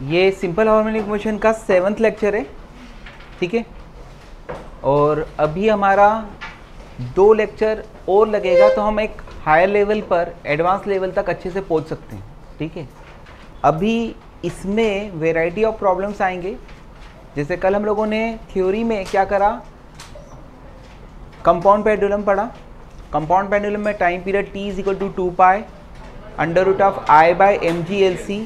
ये simple harmonic motion का 7th lecture है, ठीक है। और अभी हमारा 2 लेक्चर और लगेगा तो हम एक हायर लेवल पर, एडवांस लेवल तक अच्छे से पहुंच सकते हैं, ठीक है। अभी इसमें वैरायटी ऑफ प्रॉब्लम्स आएंगे। जैसे कल हम लोगों ने थ्योरी में क्या करा, कंपाउंड पेंडुलम पढ़ा। कंपाउंड पेंडुलम में time period t is equal to 2 pi under root of I by mg/L/c।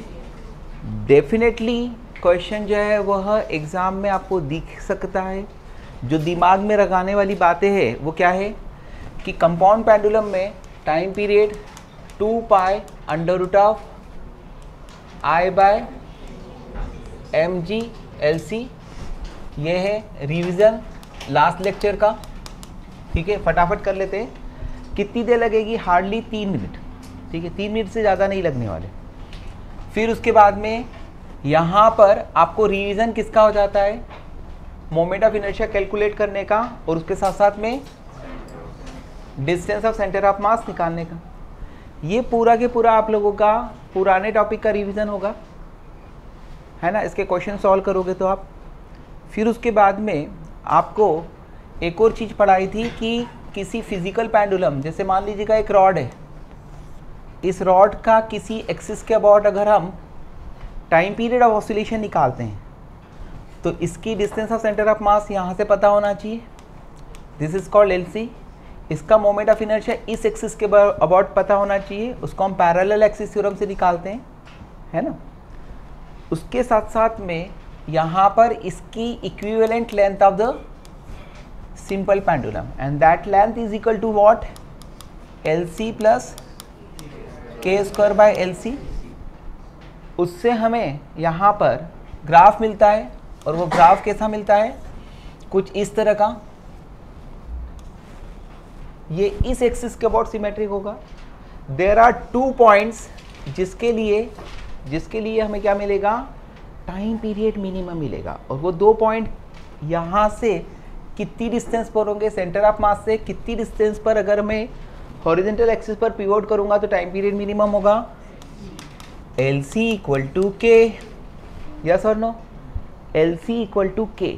Definitely question जो है वह एग्ज़ाम में आपको दिख सकता है। जो दिमाग में लगाने वाली बातें हैं वो क्या है कि कंपाउंड पेंडुलम में time period 2 pi under root of I by mg/L/c। ये है रिवीजन लास्ट लेक्चर का, ठीक है। फटाफट कर लेते हैं। कितनी देर लगेगी? हार्डली 3 मिनट, ठीक है। 3 मिनट से ज़्यादा नहीं लगने वाले। फिर उसके बाद में यहाँ पर आपको रिवीजन किसका हो जाता है? मोमेंट ऑफ इनर्शिया कैलकुलेट करने का, और उसके साथ साथ में डिस्टेंस ऑफ सेंटर ऑफ मास निकालने का। ये पूरा के पूरा आप लोगों का पुराने टॉपिक का रिवीजन होगा, है ना। इसके क्वेश्चन सॉल्व करोगे तो आप। फिर उसके बाद में आपको एक और चीज़ पढ़ाई थी कि किसी फिजिकल पेंडुलम, जैसे मान लीजिएगा एक रॉड है, इस रॉड का किसी एक्सिस के अबाउट अगर हम टाइम पीरियड ऑफ ऑसिलेशन निकालते हैं तो इसकी डिस्टेंस ऑफ सेंटर ऑफ मास यहाँ से पता होना चाहिए। This is called LC। इसका मोमेंट ऑफ इनर्शिया इस एक्सिस के अबाउट पता होना चाहिए, उसको हम पैरेलल एक्सिस थ्योरम से निकालते हैं, है ना। उसके साथ साथ में यहाँ पर इसकी equivalent length of the simple pendulum, and that length is equal to what? LC plus k² by LC। उससे हमें यहाँ पर ग्राफ मिलता है, और वो ग्राफ कैसा मिलता है? कुछ इस तरह का। ये इस एक्सिस के अबाउट सिमेट्रिक होगा। देयर आर 2 पॉइंट्स जिसके लिए हमें क्या मिलेगा? टाइम पीरियड मिनिमम मिलेगा। और वो 2 पॉइंट यहाँ से कितनी डिस्टेंस पर होंगे? सेंटर ऑफ मास से कितनी डिस्टेंस पर अगर मैं हॉरिजॉन्टल एक्सिस पर पिवोट करूंगा तो टाइम पीरियड मिनिमम होगा? LC equal to K। Yes और no? LC equal to K,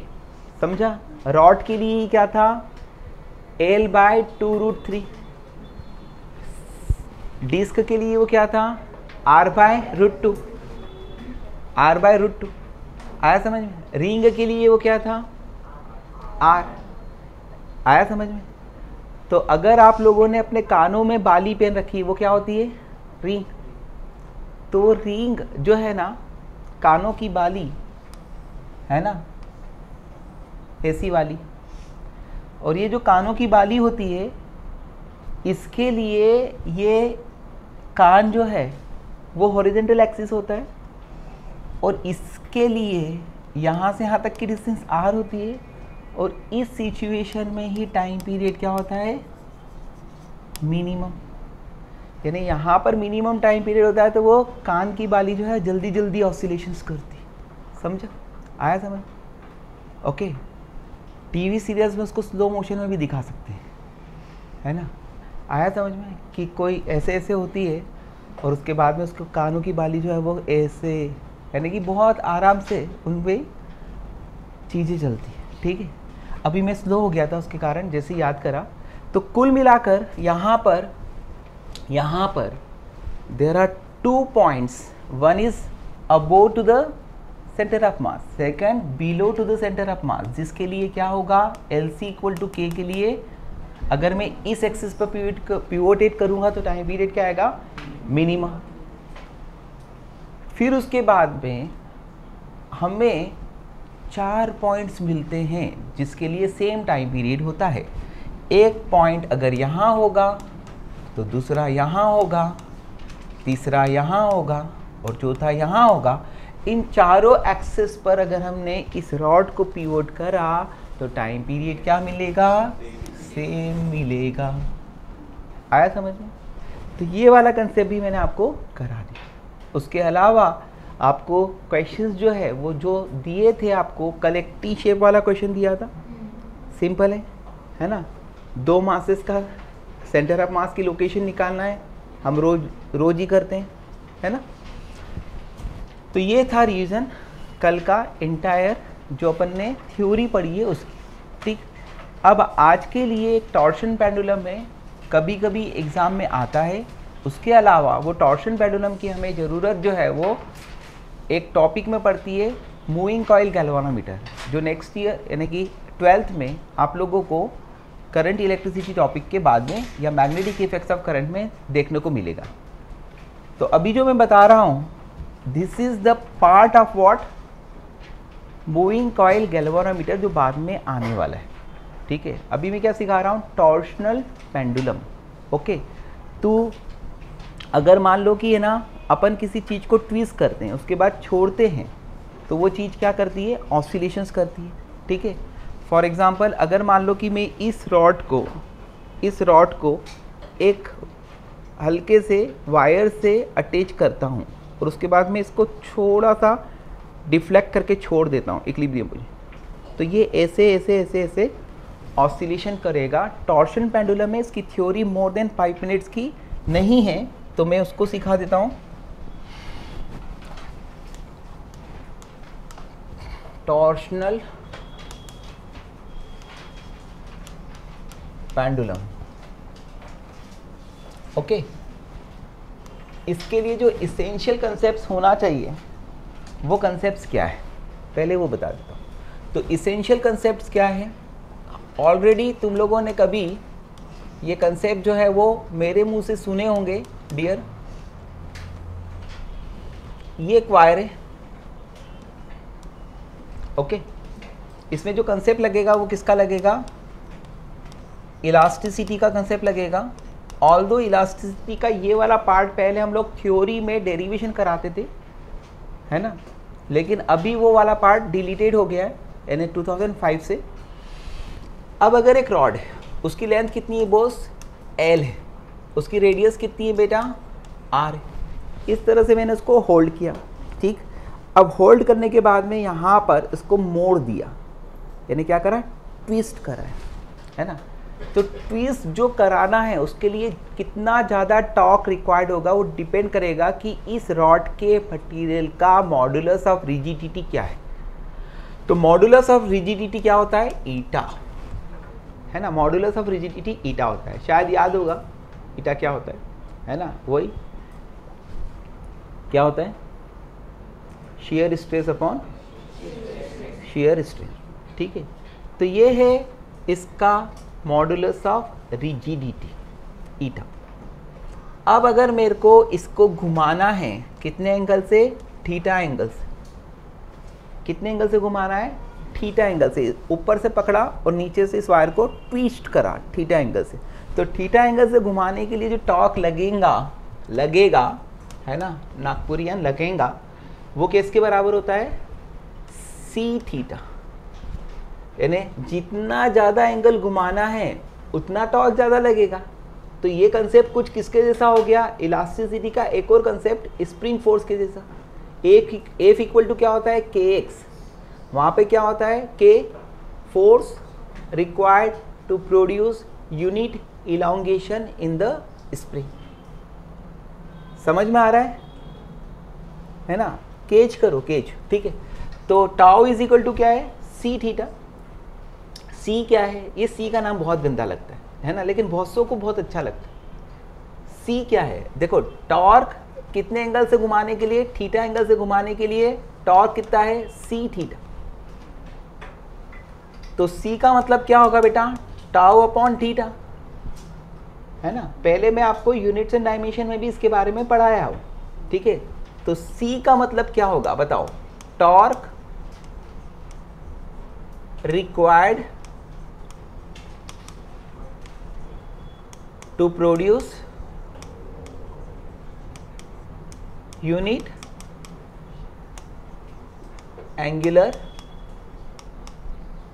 समझा। रॉड के लिए क्या था? L bye 2√3। डिस्क के लिए वो क्या था? R bye √2। R बाय √2 आया समझ में। रिंग के लिए वो क्या था? R आया समझ में। तो अगर आप लोगों ने अपने कानों में बाली पहन रखी, वो क्या होती है? रिंग। तो रिंग जो है ना, कानों की बाली है ना, ऐसी वाली। और ये जो कानों की बाली होती है, इसके लिए ये कान जो है वो हॉरिजॉन्टल एक्सिस होता है, और इसके लिए यहाँ से यहाँ तक की डिस्टेंस R होती है। और इस सिचुएशन में ही टाइम पीरियड क्या होता है? मिनिमम। यानी यहाँ पर मिनिमम टाइम पीरियड होता है, तो वो कान की बाली जो है जल्दी जल्दी ऑसिलेशंस करती। समझा? आया समझ? ओके। टीवी सीरियल्स में उसको स्लो मोशन में भी दिखा सकते हैं, है ना। आया समझ में कि कोई ऐसे ऐसे होती है, और उसके बाद में उसको कानों की बाली जो है वो ऐसे, यानी कि बहुत आराम से उन पर चीज़ें चलती है, ठीक है। अभी मैं स्लो हो गया था, उसके कारण जैसे याद करा। तो कुल मिलाकर यहाँ पर there are 2 points. One is above to the centre of mass, second below to the centre of mass, जिसके लिए क्या होगा? LC इक्वल टू K के लिए अगर मैं इस एक्सिस पर पिवोटेट करूँगा तो टाइम पीरियड क्या आएगा? मिनिमम। फिर उसके बाद में हमें 4 पॉइंट्स मिलते हैं जिसके लिए सेम टाइम पीरियड होता है। एक पॉइंट अगर यहाँ होगा तो दूसरा यहाँ होगा, तीसरा यहाँ होगा, और चौथा यहाँ होगा। इन चारों एक्सिस पर अगर हमने इस रॉड को पिवोट करा तो टाइम पीरियड क्या मिलेगा? सेम मिलेगा। आया समझ में? तो ये वाला कंसेप्ट भी मैंने आपको करा दिया। उसके अलावा आपको क्वेश्चंस जो है वो जो दिए थे, आपको कल एक टी शेप वाला क्वेश्चन दिया था, सिंपल है ना। 2 मासेस का सेंटर ऑफ मास की लोकेशन निकालना है, हम रोज ही करते हैं, है ना। तो ये था रीजन कल का इंटायर जो अपन ने थ्योरी पढ़ी है उसकी, ठीक। अब आज के लिए एक टॉर्शन पेंडुलम में कभी कभी एग्ज़ाम में आता है, उसके अलावा वो टॉर्शन पेंडुलम की हमें ज़रूरत जो है वो एक टॉपिक में पड़ती है, मूविंग कॉइल गैल्वानोमीटर, जो नेक्स्ट ईयर यानी कि 12th में आप लोगों को करंट इलेक्ट्रिसिटी टॉपिक के बाद में या मैग्नेटिक इफेक्ट्स ऑफ करंट में देखने को मिलेगा। तो अभी जो मैं बता रहा हूँ, this is the part of what, moving coil galvanometer, जो बाद में आने वाला है, ठीक है। अभी मैं क्या सिखा रहा हूँ, टॉर्शनल पेंडुलम, ओके। तो अगर मान लो कि है ना अपन किसी चीज़ को ट्विस्ट करते हैं उसके बाद छोड़ते हैं तो वो चीज़ क्या करती है, ऑसिलेशंस करती है, ठीक है। फॉर एग्जांपल अगर मान लो कि मैं इस रॉड को एक हल्के से वायर से अटैच करता हूँ और उसके बाद में इसको थोड़ा सा डिफ्लेक्ट करके छोड़ देता हूँ इक्विलिब्रियम पे, तो ये ऐसे ऐसे ऐसे ऐसे ऑसिलेशन करेगा। टॉर्शन पेंडुलम में इसकी थ्योरी मोर देन 5 मिनट्स की नहीं है, तो मैं उसको सिखा देता हूँ। Torsional pendulum, okay. इसके लिए जो इसेंशियल कंसेप्ट्स होना चाहिए वो कंसेप्ट्स क्या है, पहले वो बता देता हूँ। तो इसेंशियल कंसेप्ट्स क्या है, ऑलरेडी तुम लोगों ने कभी ये कंसेप्ट जो है वो मेरे मुंह से सुने होंगे डियर। ये एक वायर है, ओके। इसमें जो कंसेप्ट लगेगा वो किसका लगेगा, इलास्टिसिटी का कंसेप्ट लगेगा। ऑल्दो इलास्टिसिटी का ये वाला पार्ट पहले हम लोग थ्योरी में डेरिवेशन कराते थे, है ना, लेकिन अभी वो वाला पार्ट डिलीटेड हो गया है यानी 2005 से। अब अगर एक रॉड है, उसकी लेंथ कितनी है बॉस, L है, उसकी रेडियस कितनी है बेटा, R है। इस तरह से मैंने उसको होल्ड किया, ठीक। अब होल्ड करने के बाद में यहाँ पर इसको मोड़ दिया, यानी क्या करा, ट्विस्ट करा है ना। तो ट्विस्ट जो कराना है उसके लिए कितना ज़्यादा टॉर्क रिक्वायर्ड होगा वो डिपेंड करेगा कि इस रॉड के मटेरियल का मॉडुलस ऑफ रिजिडिटी क्या है। तो मॉडुलस ऑफ रिजिडिटी क्या होता है, ईटा, है ना। मॉडुलस ऑफ रिजिडिटी ईटा होता है, शायद याद होगा ईटा क्या होता है ना, वही क्या होता है, shear stress upon shear strain, ठीक है। तो ये है इसका मॉडुलस ऑफ रिजिडिटी ईटा। अब अगर मेरे को इसको घुमाना है कितने एंगल से, थीटा एंगल से, कितने एंगल से घुमाना है, थीटा एंगल से। ऊपर से पकड़ा और नीचे से इस वायर को ट्विस्ट करा थीटा एंगल से। तो थीटा एंगल से घुमाने के लिए जो टॉर्क लगेगा है ना, नागपुरियन लगेगा, वो किसके बराबर होता है, सी थीटा। यानी जितना ज़्यादा एंगल घुमाना है उतना टॉर्क ज़्यादा लगेगा। तो ये कंसेप्ट कुछ किसके जैसा हो गया, इलास्टिसिटी का एक और कंसेप्ट स्प्रिंग फोर्स के जैसा। एफ इक्वल टू क्या होता है, के एक्स, वहाँ पे क्या होता है, के force required to produce unit elongation in the spring. समझ में आ रहा है ना, केज करो केज, ठीक है। तो टाउ इज इक्वल टू क्या है, सी थीटा। सी क्या है, ये सी का नाम बहुत गंदा लगता है ना, लेकिन बहुत सौ को बहुत अच्छा लगता है। सी क्या है, देखो टॉर्क कितने एंगल से घुमाने के लिए, थीटा एंगल से घुमाने के लिए टॉर्क कितना है, सी थीटा। तो सी का मतलब क्या होगा बेटा, टाउ अपॉन थीटा, है ना। पहले मैं आपको यूनिट्स एंड डायमेंशन में भी इसके बारे में पढ़ाया हूं, ठीक है। तो सी का मतलब क्या होगा बताओ, torque required to produce unit angular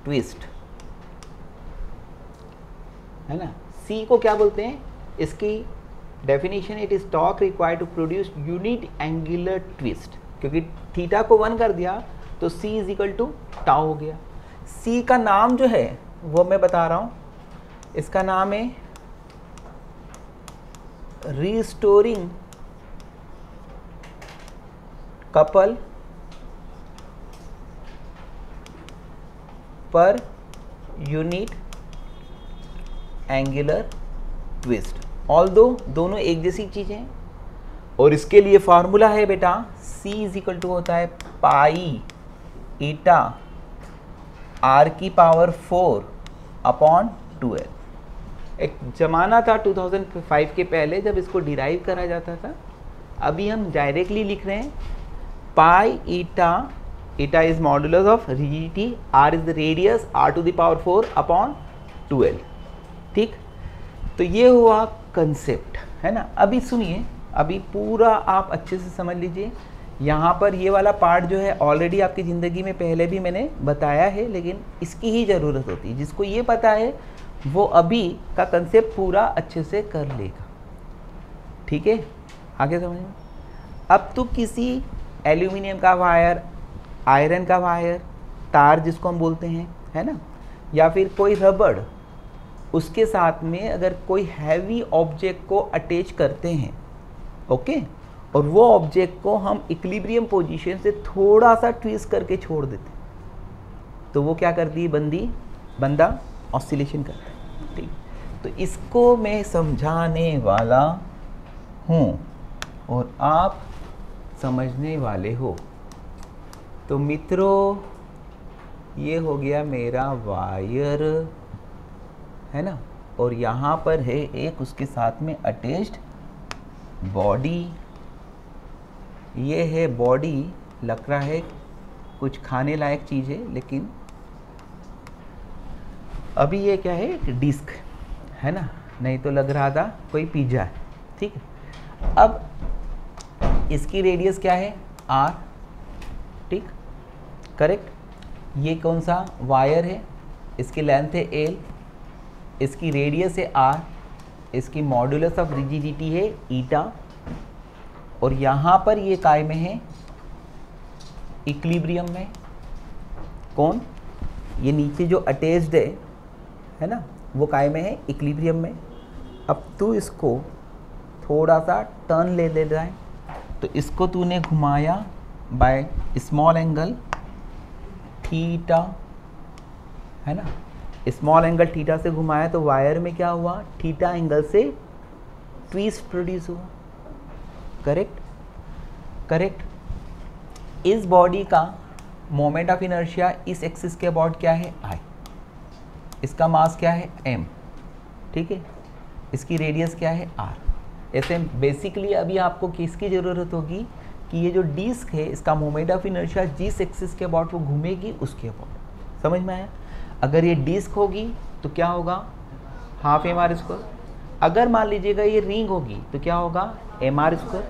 twist, है ना। सी को क्या बोलते हैं, इसकी definition, it is torque required to produce unit angular twist. क्योंकि थीटा को 1 कर दिया तो C is equal to tau हो गया। सी का नाम जो है वो मैं बता रहा हूं, इसका नाम है restoring couple per unit angular twist. Although दोनों एक जैसी चीजें हैं, और इसके लिए फॉर्मूला है बेटा C इज इक्वल टू होता है पाई ईटा r की पावर 4 अपॉन 2l। एक ज़माना था 2005 के पहले जब इसको डिराइव करा जाता था, अभी हम डायरेक्टली लिख रहे हैं pi eta, eta is modulus of rigidity, r is the radius, r to the power 4 upon 2l। ठीक, तो ये हुआ कंसेप्ट, है ना। अभी सुनिए, अभी पूरा आप अच्छे से समझ लीजिए। यहाँ पर ये वाला पार्ट जो है ऑलरेडी आपकी ज़िंदगी में पहले भी मैंने बताया है, लेकिन इसकी ही ज़रूरत होती है। जिसको ये पता है वो अभी का कंसेप्ट पूरा अच्छे से कर लेगा। ठीक है, आगे समझ में। अब तो किसी एल्यूमिनियम का वायर, आयरन का वायर, तार जिसको हम बोलते हैं, है ना, या फिर कोई रबड़, उसके साथ में अगर कोई हैवी ऑब्जेक्ट को अटैच करते हैं, ओके, और वो ऑब्जेक्ट को हम इक्विलिब्रियम पोजीशन से थोड़ा सा ट्विस्ट करके छोड़ देते हैं, तो वो क्या करती है, बंदा ऑसिलेशन करता है। ठीक, तो इसको मैं समझाने वाला हूँ और आप समझने वाले हो। तो मित्रों, ये हो गया मेरा वायर, है ना, और यहाँ पर है एक उसके साथ में अटैच्ड बॉडी। ये है बॉडी, लग रहा है कुछ खाने लायक चीज़ है, लेकिन अभी ये क्या है, एक डिस्क है ना, नहीं तो लग रहा था कोई पिज्जा है। ठीक है, अब इसकी रेडियस क्या है, r। ठीक, करेक्ट। ये कौन सा वायर है, इसकी लेंथ है l, इसकी रेडियस है r, इसकी मॉडुलस ऑफ रिजिडिटी है ईटा, और यहाँ पर ये काय में है, इक्विलिब्रियम में। कौन, ये नीचे जो अटैच्ड है ना, वो काय में है, इक्विलिब्रियम में। अब तू इसको थोड़ा सा टर्न ले रहा है, तो इसको तूने घुमाया बाय स्मॉल एंगल थीटा, है ना, स्मॉल एंगल थीटा से घुमाया, तो वायर में क्या हुआ, थीटा एंगल से ट्विस्ट प्रोड्यूस हुआ। Correct, correct. इस बॉडी का मोमेंट ऑफ इनर्शिया इस एक्सिस के अबाउट क्या है, I। इसका मास क्या है, m। ठीक है, इसकी रेडियस क्या है, r। ऐसे बेसिकली अभी आपको किसकी ज़रूरत होगी कि ये जो डिस्क है, इसका मोमेंट ऑफ इनर्शिया जिस एक्सिस के अबाउट वो घूमेगी उसके अबाउट। समझ में आया। अगर ये डिस्क होगी तो क्या होगा, हाफ mr²। अगर मान लीजिएगा ये रिंग होगी तो क्या होगा, mr²।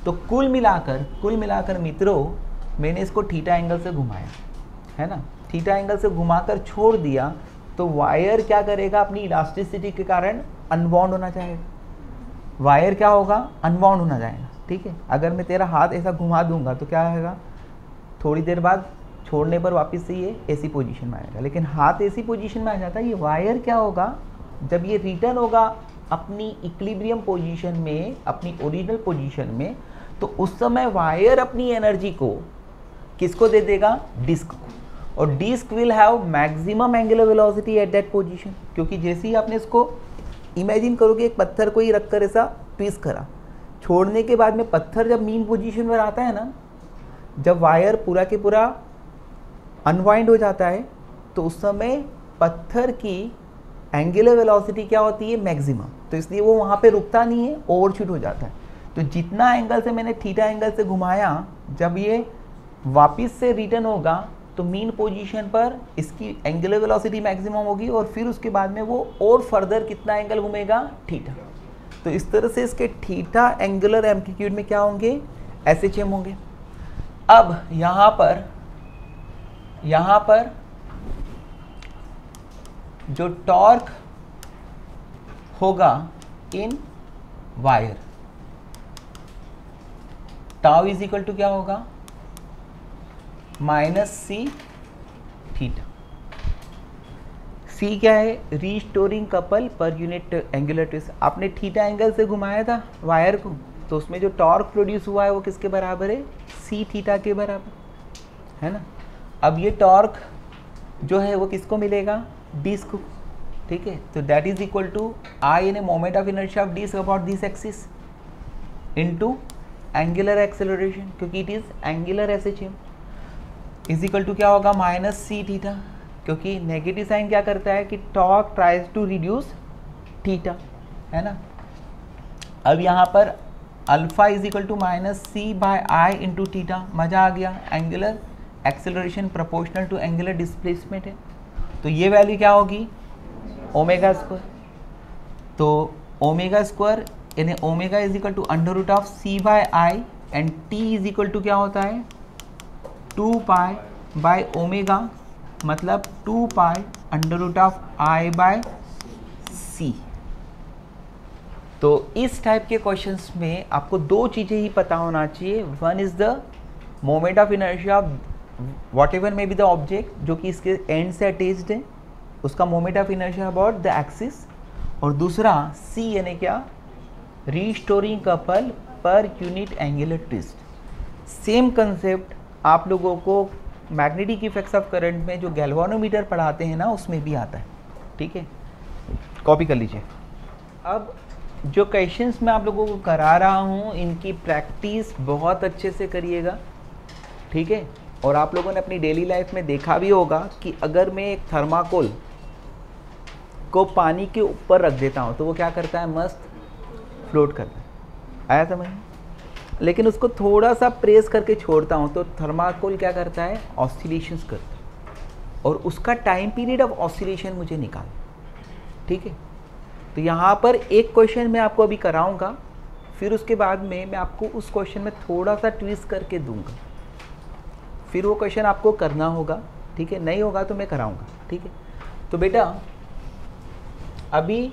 तो कुल मिलाकर मित्रों, मैंने इसको थीटा एंगल से घुमाया, है ना, थीटा एंगल से घुमाकर छोड़ दिया, तो वायर क्या करेगा, अपनी इलास्टिसिटी के कारण अनबाउंड होना चाहेगा। वायर क्या होगा, अनबाउंड होना जाएगा। ठीक है, अगर मैं तेरा हाथ ऐसा घुमा दूंगा तो क्या आएगा, थोड़ी देर बाद छोड़ने पर वापस से ये ऐसी पोजीशन में आएगा। लेकिन हाथ ऐसी पोजीशन में आ जाता है, ये वायर क्या होगा, जब ये रिटर्न होगा अपनी इक्विलिब्रियम पोजीशन में, अपनी ओरिजिनल पोजीशन में, तो उस समय वायर अपनी एनर्जी को किसको दे देगा, डिस्क को, और disc will have maximum angular velocity at that position. क्योंकि जैसे ही आपने इसको इमेजिन करोगे, एक पत्थर को ही रखकर ऐसा ट्विस्ट करा, छोड़ने के बाद में पत्थर जब मीन पोजीशन पर आता है ना, जब वायर पूरा के पूरा अनवाइंड हो जाता है, तो उस समय पत्थर की एंगुलर वेलोसिटी क्या होती है, मैक्सिमम। तो इसलिए वो वहाँ पे रुकता नहीं है, ओवरशूट हो जाता है। तो जितना एंगल से मैंने थीटा एंगल से घुमाया, जब ये वापस से रिटर्न होगा तो मीन पोजीशन पर इसकी एंगुलर वेलोसिटी मैक्सिमम होगी, और फिर उसके बाद में वो और फर्दर कितना एंगल घूमेगा, थीटा। तो इस तरह से इसके थीटा एंगुलर एम्पलीट्यूड में क्या होंगे, SHM होंगे। अब यहाँ पर जो टॉर्क होगा in wire, tau is equal to क्या होगा, -c थीटा। c क्या है, restoring couple per unit angular twist. आपने थीटा एंगल से घुमाया था वायर को, तो उसमें जो टॉर्क प्रोड्यूस हुआ है वो किसके बराबर है, सी थीटा के बराबर, है ना। अब ये टॉर्क जो है वो किसको मिलेगा, डिस्क को, ठीक है। तो that is equal to I in moment of inertia of disc about this axis into angular acceleration, क्योंकि it is angular SHM, is equal to क्या होगा, माइनस सी थीटा, क्योंकि नेगेटिव साइन क्या करता है कि torque tries to reduce theta, है ना। अब यहाँ पर alpha is equal to minus C by I into theta, मजा आ गया। Angular acceleration proportional to angular displacement है, तो ये वैल्यू क्या होगी, ओमेगा स्क्वायर। तो ओमेगा स्क्वायर यानी omega is equal to under root of C by I and T is equal to क्या होता है 2 पाई बाय ओमेगा, मतलब 2 pi under root of I by C. तो इस टाइप के क्वेश्चंस में आपको दो चीज़ें ही पता होना चाहिए, one is the moment of inertia what ever may be the object जो कि इसके एंड से अटैच्ड है, उसका moment of inertia about the axis, और दूसरा सी यानी क्या, restoring couple per unit angular twist. Same concept आप लोगों को मैग्नेटिक इफेक्ट्स ऑफ करंट में जो गैल्वानोमीटर पढ़ाते हैं ना उसमें भी आता है, ठीक है, कॉपी कर लीजिए। अब जो क्वेश्चंस मैं आप लोगों को करा रहा हूँ इनकी प्रैक्टिस बहुत अच्छे से करिएगा, ठीक है। और आप लोगों ने अपनी डेली लाइफ में देखा भी होगा कि अगर मैं एक थर्माकोल को पानी के ऊपर रख देता हूँ तो वो क्या करता है, मस्त फ्लोट करता है, आया समझ। लेकिन उसको थोड़ा सा प्रेस करके छोड़ता हूँ तो थर्माकोल क्या करता है, ऑसिलेशंस करता है, और उसका टाइम पीरियड ऑफ ऑसिलेशन मुझे निकाल, ठीक है। तो यहाँ पर एक क्वेश्चन मैं आपको अभी कराऊंगा, फिर उसके बाद में मैं आपको उस क्वेश्चन में थोड़ा सा ट्विस्ट करके दूंगा, फिर वो क्वेश्चन आपको करना होगा, ठीक है। नहीं होगा तो मैं कराऊंगा, ठीक है। तो बेटा अभी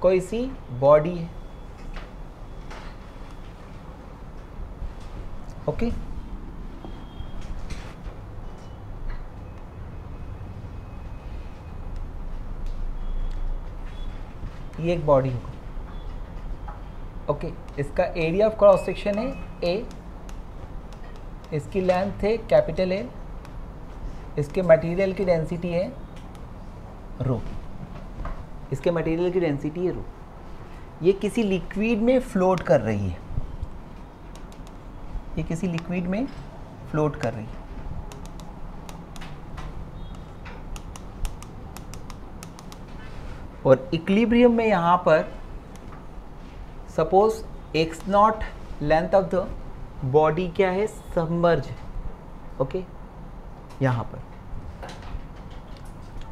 कोई सी बॉडी है, ओके, ये एक बॉडी होगा, ओके। इसका एरिया ऑफ क्रॉस सेक्शन है ए, इसकी लेंथ है कैपिटल ए, इसके मटेरियल की डेंसिटी है रो, इसके मटेरियल की डेंसिटी है रो। ये किसी लिक्विड में फ्लोट कर रही है, ये किसी लिक्विड में फ्लोट कर रही है। और इक्विलिब्रियम में यहाँ पर suppose x not length of the body क्या है, सबमर्ज, ओके। यहाँ पर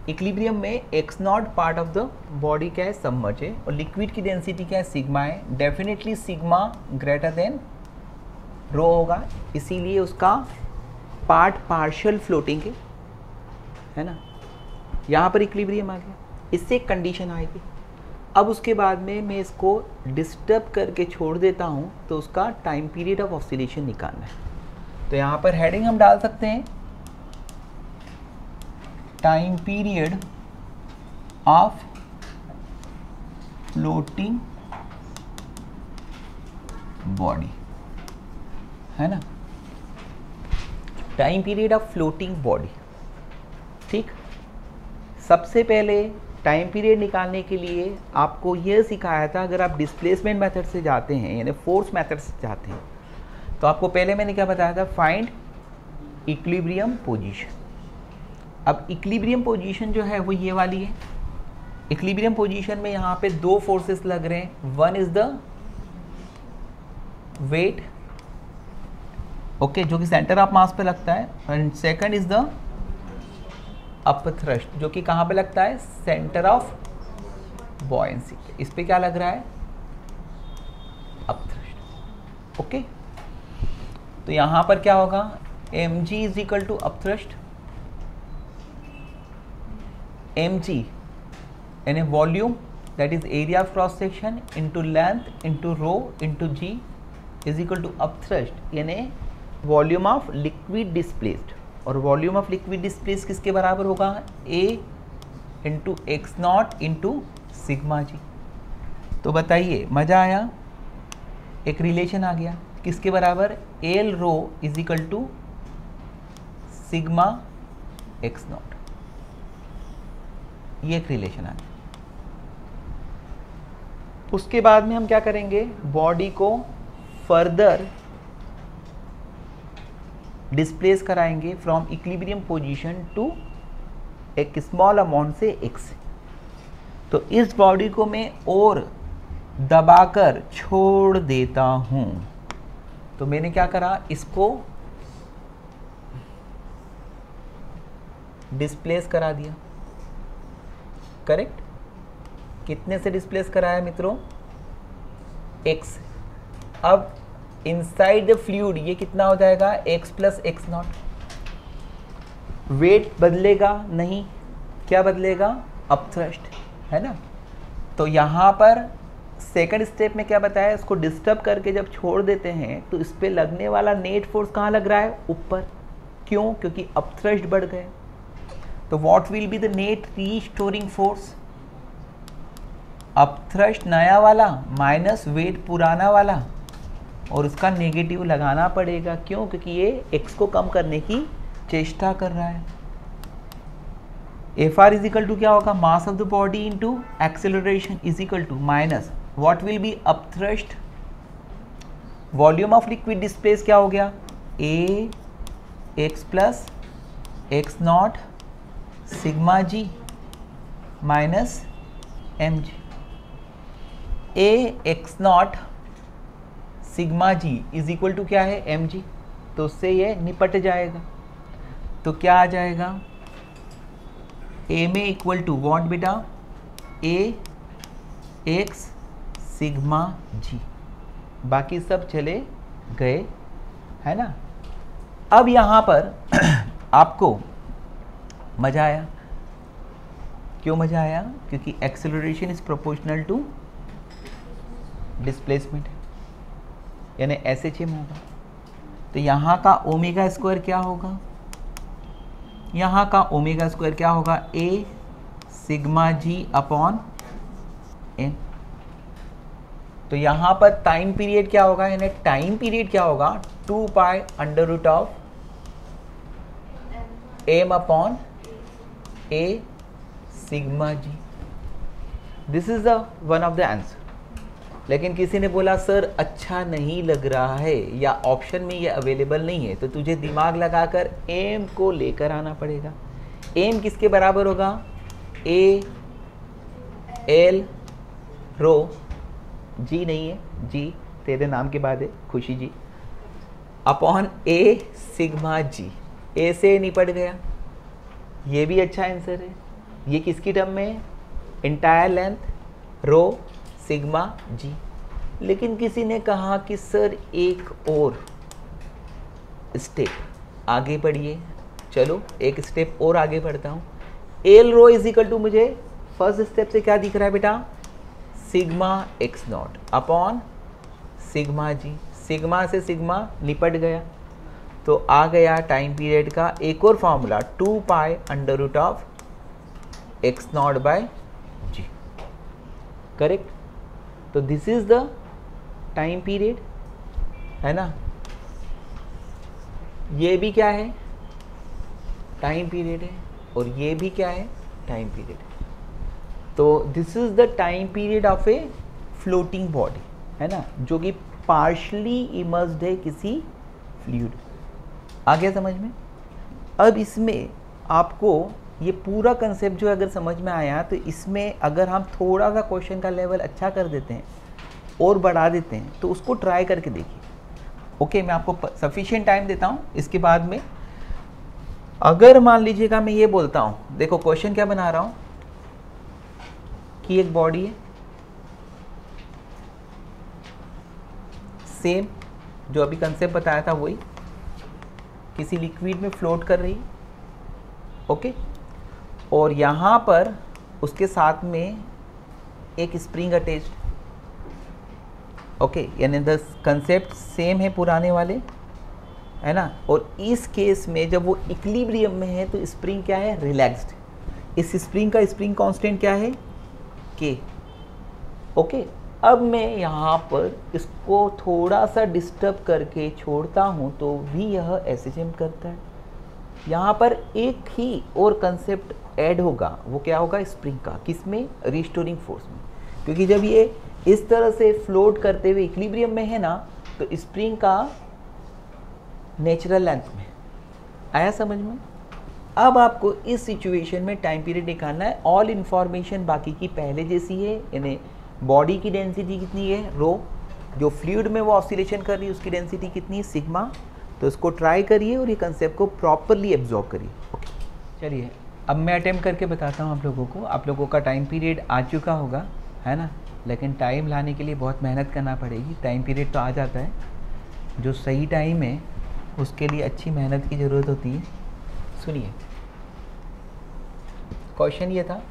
इक्विलिब्रियम में x not part of the body क्या है, सबमर्ज है, और लिक्विड की डेंसिटी क्या है, सिग्मा है। डेफिनेटली सिग्मा ग्रेटर देन रो होगा, इसीलिए उसका पार्ट पार्शियल फ्लोटिंग है ना। यहाँ पर इक्विलिब्रियम आ गया, इससे एक कंडीशन आएगी। अब उसके बाद में मैं इसको डिस्टर्ब करके छोड़ देता हूँ तो उसका टाइम पीरियड ऑफ ऑसिलेशन निकालना है। तो यहाँ पर हेडिंग हम डाल सकते हैं time period of floating body, है ना, time period of floating body, ठीक। सबसे पहले टाइम पीरियड निकालने के लिए आपको यह सिखाया था, अगर आप डिस्प्लेसमेंट मेथड से जाते हैं यानी फोर्स मेथड से जाते हैं तो आपको पहले मैंने क्या बताया था, फाइंड इक्विलिब्रियम पोजीशन। अब इक्विलिब्रियम पोजीशन जो है वो ये वाली है। इक्विलिब्रियम पोजीशन में यहाँ पे दो फोर्सेस लग रहे हैं, one is the weight, okay, जो कि सेंटर ऑफ मास पे लगता है, and second is the upthrust जो कि कहाँ पे लगता है, सेंटर ऑफ बॉयंसी। इस पे क्या लग रहा है, अपथ्रस्ट, ओके। तो यहाँ पर क्या होगा, mg is equal to upthrust, mg यानी volume that is area of cross section into length into rho into G is equal to upthrust यानी वॉल्यूम ऑफ लिक्विड डिस्प्लेस्ड। और वॉल्यूम ऑफ लिक्विड डिस्प्लेस किसके बराबर होगा, A into X not into sigma G. तो बताइए, मज़ा आया, एक रिलेशन आ गया। किसके बराबर, L rho is equal to sigma X naught, ये एक रिलेशन आ गया। उसके बाद में हम क्या करेंगे, बॉडी को फर्दर डिस्प्लेस कराएंगे फ्रॉम इक्विलिब्रियम पोजीशन टू एक स्मॉल अमाउंट से एक्स। तो इस बॉडी को मैं और दबाकर छोड़ देता हूं। तो मैंने क्या करा, इसको डिस्प्लेस करा दिया, करेक्ट। कितने से डिस्प्लेस कराया मित्रों, एक्स। अब इनसाइड द फ्लूइड ये कितना हो जाएगा, X plus X naught. Weight बदलेगा नहीं, क्या बदलेगा, अपथ्रस्ट, है ना। तो यहाँ पर सेकंड स्टेप में क्या बताया, इसको डिस्टर्ब करके जब छोड़ देते हैं तो इस पे लगने वाला नेट फोर्स कहाँ लग रहा है, ऊपर। क्यों, क्योंकि अपथ्रस्ट बढ़ गए। तो what will be the net restoring force, upthrust नया वाला माइनस वेट पुराना वाला, और उसका नेगेटिव लगाना पड़ेगा। क्यों, क्योंकि ये एक्स को कम करने की चेष्टा कर रहा है। F R is equal to क्या होगा, mass of the body into acceleration is equal to minus what will be upthrust, volume of liquid displace क्या हो गया, A X plus X not sigma G minus M G. A X not sigma G is equal to क्या है, M G. तो उससे ये निपट जाएगा। तो क्या आ जाएगा, ए में इक्वल टू व्हाट बेटा, ए एक्स सिग्मा जी, बाकी सब चले गए, है ना। अब यहाँ पर आपको मजा आया। क्यों मजा आया, क्योंकि acceleration is proportional to displacement, यानी SHM होगा। तो यहाँ का ओमेगा स्क्वायर क्या होगा, यहाँ का ओमेगा स्क्वायर क्या होगा, ए सिग्मा जी अपॉन एन। तो यहाँ पर टाइम पीरियड क्या होगा, यानी टाइम पीरियड क्या होगा, 2 pi under root of M upon A sigma G. This is the one of the answer. लेकिन किसी ने बोला सर अच्छा नहीं लग रहा है या ऑप्शन में ये अवेलेबल नहीं है, तो तुझे दिमाग लगाकर एम को लेकर आना पड़ेगा। एम किसके बराबर होगा, ए एल रो, जी नहीं है, जी तेरे नाम के बाद है, खुशी जी, अपॉन ए सिग्मा जी। ए से निपट गया, ये भी अच्छा आंसर है। ये किसकी टर्म में, इंटायर लेंथ रो सिग्मा जी। लेकिन किसी ने कहा कि सर एक और स्टेप आगे बढ़िए। चलो एक स्टेप और आगे बढ़ता हूँ। L rho is equal to, मुझे फर्स्ट स्टेप से क्या दिख रहा है बेटा, sigma X naught upon sigma G. Sigma से सिग्मा निपट गया, तो आ गया टाइम पीरियड का एक और formula, 2 pi under root of X not by G, correct. तो this is the time period, है ना। ये भी क्या है, टाइम पीरियड है, और ये भी क्या है, टाइम पीरियड है। तो this is the time period of a floating body, है ना, जो कि पार्शली इमर्स्ड है किसी फ्लूइड। आ गया समझ में। अब इसमें आपको ये पूरा कंसेप्ट जो अगर समझ में आया, तो इसमें अगर हम थोड़ा सा क्वेश्चन का लेवल अच्छा कर देते हैं और बढ़ा देते हैं, तो उसको ट्राई करके देखिए। ओके, मैं आपको सफिशिएंट टाइम देता हूँ। इसके बाद में अगर मान लीजिएगा मैं ये बोलता हूँ, देखो क्वेश्चन क्या बना रहा हूँ कि एक बॉडी है, सेम जो अभी कंसेप्ट बताया था वही, किसी लिक्विड में फ्लोट कर रही, ओके, और यहाँ पर उसके साथ में एक स्प्रिंग अटैच्ड, ओके, यानी द कंसेप्ट सेम है पुराने वाले, है ना। और इस केस में जब वो इक्विलिब्रियम में है तो स्प्रिंग क्या है, रिलैक्स्ड। इस स्प्रिंग का स्प्रिंग कांस्टेंट क्या है, के, ओके। अब मैं यहाँ पर इसको थोड़ा सा डिस्टर्ब करके छोड़ता हूँ तो भी यह SHM करता है। यहाँ पर एक ही और कंसेप्ट ऐड होगा, वो क्या होगा, स्प्रिंग का। किसमें? रिस्टोरिंग फोर्स में। क्योंकि जब ये इस तरह से फ्लोट करते हुए इक्विलिब्रियम में है ना, तो स्प्रिंग का नेचुरल लेंथ में। आया समझ में? अब आपको इस सिचुएशन में टाइम पीरियड निकालना है। ऑल इन्फॉर्मेशन बाकी की पहले जैसी है, यानी बॉडी की डेंसिटी कितनी है, रो। जो फ्लूइड में वो ऑसिलेशन कर रही है उसकी डेंसिटी कितनी है, सिग्मा। तो इसको ट्राई करिए और ये कंसेप्ट को प्रॉपरली एब्जॉर्ब करिए। ओके, चलिए अब मैं अटेम्प्ट करके बताता हूँ आप लोगों को। आप लोगों का टाइम पीरियड आ चुका होगा, है ना, लेकिन टाइम लाने के लिए बहुत मेहनत करना पड़ेगी। टाइम पीरियड तो आ जाता है, जो सही टाइम है उसके लिए अच्छी मेहनत की ज़रूरत होती है। सुनिए, क्वेश्चन ये था,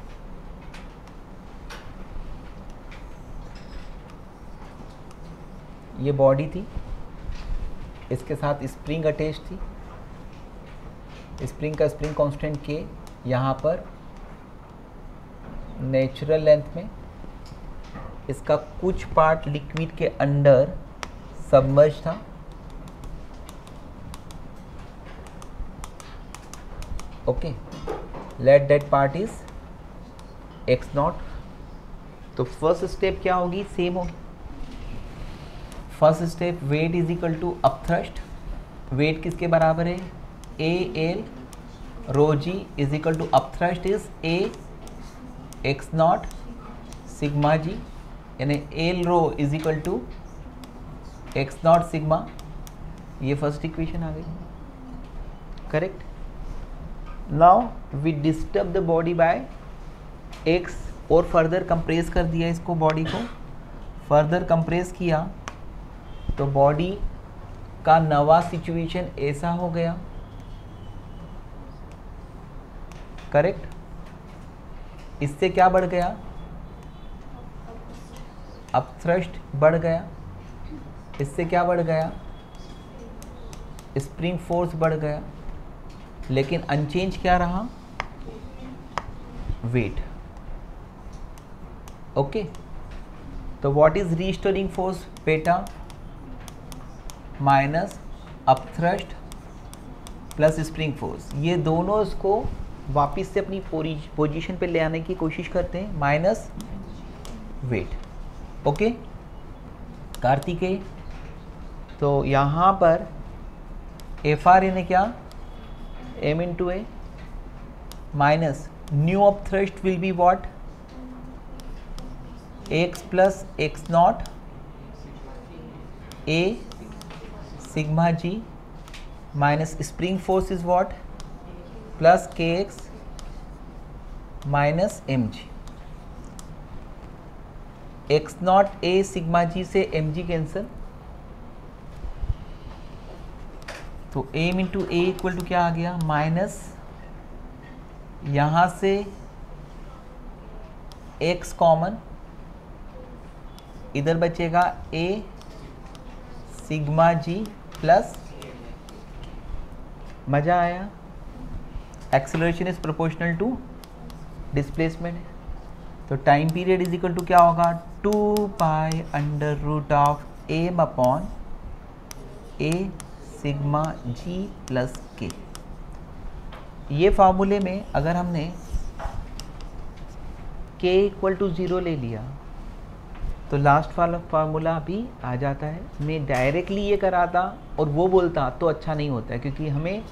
ये बॉडी थी, इसके साथ स्प्रिंग अटैच थी। स्प्रिंग का स्प्रिंग कांस्टेंट के, यहाँ पर नेचुरल लेंथ में इसका कुछ पार्ट लिक्विड के अंडर सबमर्ज था। Okay, let that part is x0। तो फर्स्ट स्टेप क्या होगी, सेम होगी। First step, weight is equal to upthrust. Weight किसके बराबर है, A L rho G is equal to upthrust is A x0 sigma G, यानी L rho is equal to x0 sigma. ये first equation आ गई, correct. Now we disturb the body by x और further compress कर दिया इसको, body को further compress किया तो बॉडी का नवा सिचुएशन ऐसा हो गया, करेक्ट। इससे क्या बढ़ गया, अपथ्रस्ट बढ़ गया। इससे क्या बढ़ गया, स्प्रिंग फोर्स बढ़ गया। लेकिन अनचेंज क्या रहा, वेट। ओके, तो व्हाट इज रीस्टोरिंग फोर्स, बेटा minus upthrust plus spring force. ये दोनों इसको वापस से अपनी पोजीशन पे ले आने की कोशिश करते हैं, माइनस वेट। ओके कार्तिकेय, तो यहाँ पर एफ आर यानी क्या, m into a minus new of thrust will be what, x plus x0 a sigma g minus spring force is what, plus kx minus mg। x0 a sigma g से mg cancel, तो m into A equal to क्या आ गया, minus यहाँ से x common, इधर बचेगा a sigma G plus, मजा आया, acceleration is proportional to displacement. तो time period is equal to क्या होगा, 2 pi under root of M upon A sigma G plus K. ये फार्मूले में अगर हमने k इक्वल टू 0 ले लिया तो लास्ट वाला फार्मूला भी आ जाता है। मैं डायरेक्टली ये कराता और वो बोलता तो अच्छा नहीं होता है, क्योंकि हमें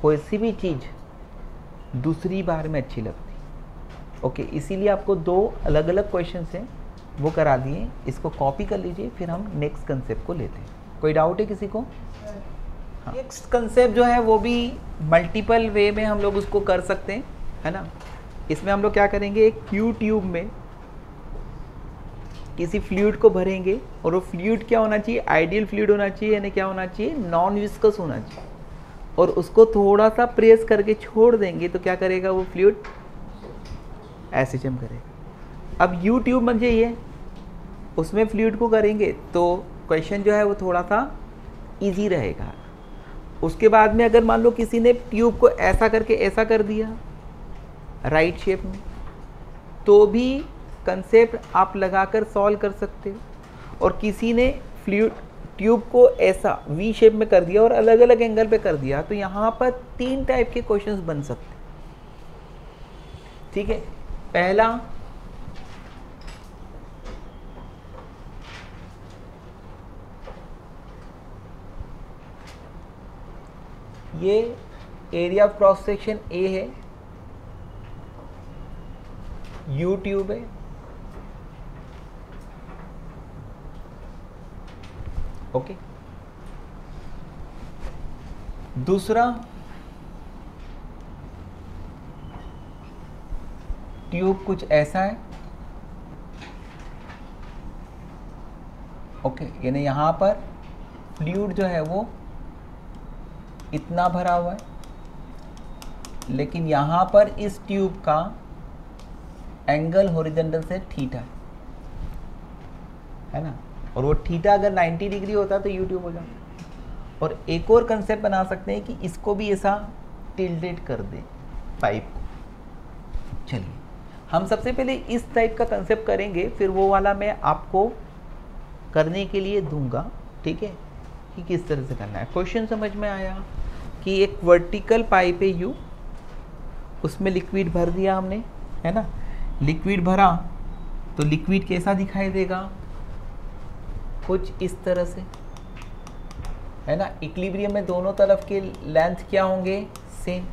कोई सी भी चीज़ दूसरी बार में अच्छी लगती। ओके, इसीलिए आपको 2 अलग अलग क्वेश्चंस हैं वो करा दिए, इसको कॉपी कर लीजिए, फिर हम नेक्स्ट कंसेप्ट को लेते हैं। कोई डाउट है किसी को? नेक्स्ट कंसेप्ट जो है वो भी मल्टीपल वे में हम लोग उसको कर सकते हैं, है ना। इसमें हम लोग क्या करेंगे, एक क्यू ट्यूब में किसी फ्लूइड को भरेंगे और वो फ्लूइड क्या होना चाहिए, आइडियल फ्लूइड होना चाहिए, यानी क्या होना चाहिए, नॉन विस्कस होना चाहिए। और उसको थोड़ा सा प्रेस करके छोड़ देंगे तो क्या करेगा वो फ्लूइड, एसएचएम करेगा। अब यू ट्यूब बन जाइए, उसमें फ्लूइड को करेंगे तो क्वेश्चन जो है वो थोड़ा सा इजी रहेगा। उसके बाद में अगर मान लो किसी ने ट्यूब को ऐसा करके ऐसा कर दिया राइट शेप में, तो भी कंसेप्ट आप लगाकर सॉल्व कर सकते हो। और किसी ने फ्लूइड ट्यूब को ऐसा वी शेप में कर दिया और अलग अलग एंगल पे कर दिया, तो यहाँ पर 3 टाइप के क्वेश्चंस बन सकते हैं। ठीक है, पहला ये area of cross section A है, यू ट्यूब है, ओके। दूसरा ट्यूब कुछ ऐसा है, ओके, यानी यहां पर फ्लूइड जो है वो इतना भरा हुआ है, लेकिन यहां पर इस ट्यूब का एंगल हॉरिजॉन्टल से थीटा है ना, और वो थीटा अगर 90 डिग्री होता तो यू ट्यूब हो जाता। और एक और कंसेप्ट बना सकते हैं कि इसको भी ऐसा टिल्टेड कर दे पाइप को। चलिए हम सबसे पहले इस टाइप का कंसेप्ट करेंगे, फिर वो वाला मैं आपको करने के लिए दूंगा, ठीक है, कि किस तरह से करना है। क्वेश्चन समझ में आया कि एक वर्टिकल पाइप है यू, उसमें लिक्विड भर दिया हमने, है ना, लिक्विड भरा तो लिक्विड कैसा दिखाई देगा, कुछ इस तरह से, है ना। इक्विलिब्रियम में दोनों तरफ के लेंथ क्या होंगे, सेम,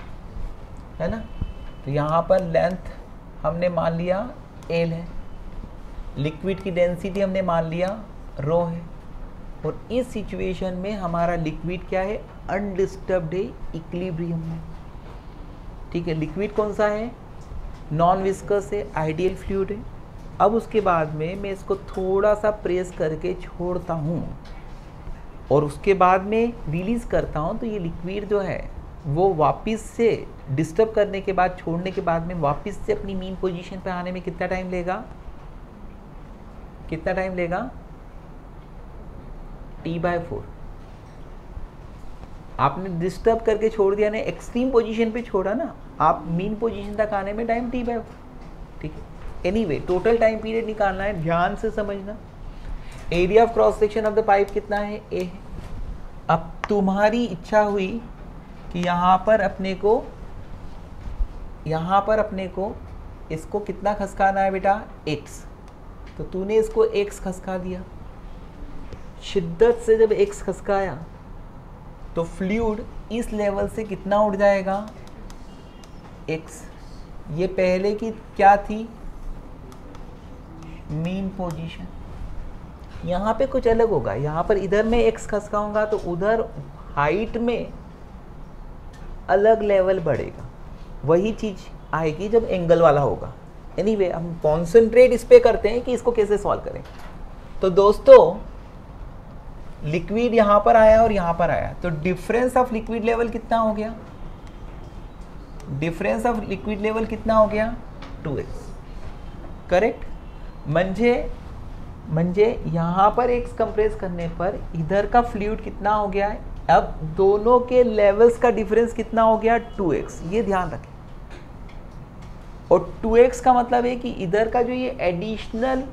है ना। तो यहाँ पर लेंथ हमने मान लिया एल है, लिक्विड की डेंसिटी हमने मान लिया रो है, और इस सिचुएशन में हमारा लिक्विड क्या है, अनडिस्टर्ब्ड है, इक्विलिब्रियम में। ठीक है, लिक्विड कौन सा है, नॉन विस्कस है, आइडियल फ्लूइड है। अब उसके बाद में मैं इसको थोड़ा सा प्रेस करके छोड़ता हूँ और उसके बाद में रिलीज़ करता हूँ, तो ये लिक्विड जो है वो वापस से डिस्टर्ब करने के बाद, छोड़ने के बाद में वापस से अपनी मीन पोजीशन पे आने में कितना टाइम लेगा, कितना टाइम लेगा, T/4। आपने डिस्टर्ब करके छोड़ दिया ना, एक्सट्रीम पोजीशन पे छोड़ा ना, आप मीन पोजीशन तक आने में टाइम T/4, ठीक है। एनीवे टोटल टाइम पीरियड निकालना है, ध्यान से समझना। Area of cross section of the pipe कितना है, ए है। अब तुम्हारी इच्छा हुई कि यहाँ पर अपने को इसको कितना खसकाना है बेटा, x, तो तूने इसको x खसका दिया। शिद्दत से जब x खसकाया तो फ्लूइड इस लेवल से कितना उड़ जाएगा, x। ये पहले की क्या थी, मीन पोजीशन। यहाँ पे कुछ अलग होगा, यहाँ पर इधर में x खसकाऊंगा तो उधर हाइट में अलग लेवल बढ़ेगा, वही चीज आएगी जब एंगल वाला होगा। एनीवे हम कॉन्सेंट्रेट इस पे करते हैं कि इसको कैसे सॉल्व करें। तो दोस्तों लिक्विड यहाँ पर आया और यहाँ पर आया, तो डिफरेंस ऑफ लिक्विड लेवल कितना हो गया, डिफरेंस ऑफ लिक्विड लेवल कितना हो गया, 2x, करेक्ट। म्हणजे यहाँ पर x कंप्रेस करने पर इधर का फ्लूइड कितना हो गया है, अब दोनों के लेवल्स का डिफरेंस कितना हो गया, 2x, ये ध्यान रखें। और 2x का मतलब है कि इधर का जो ये एडिशनल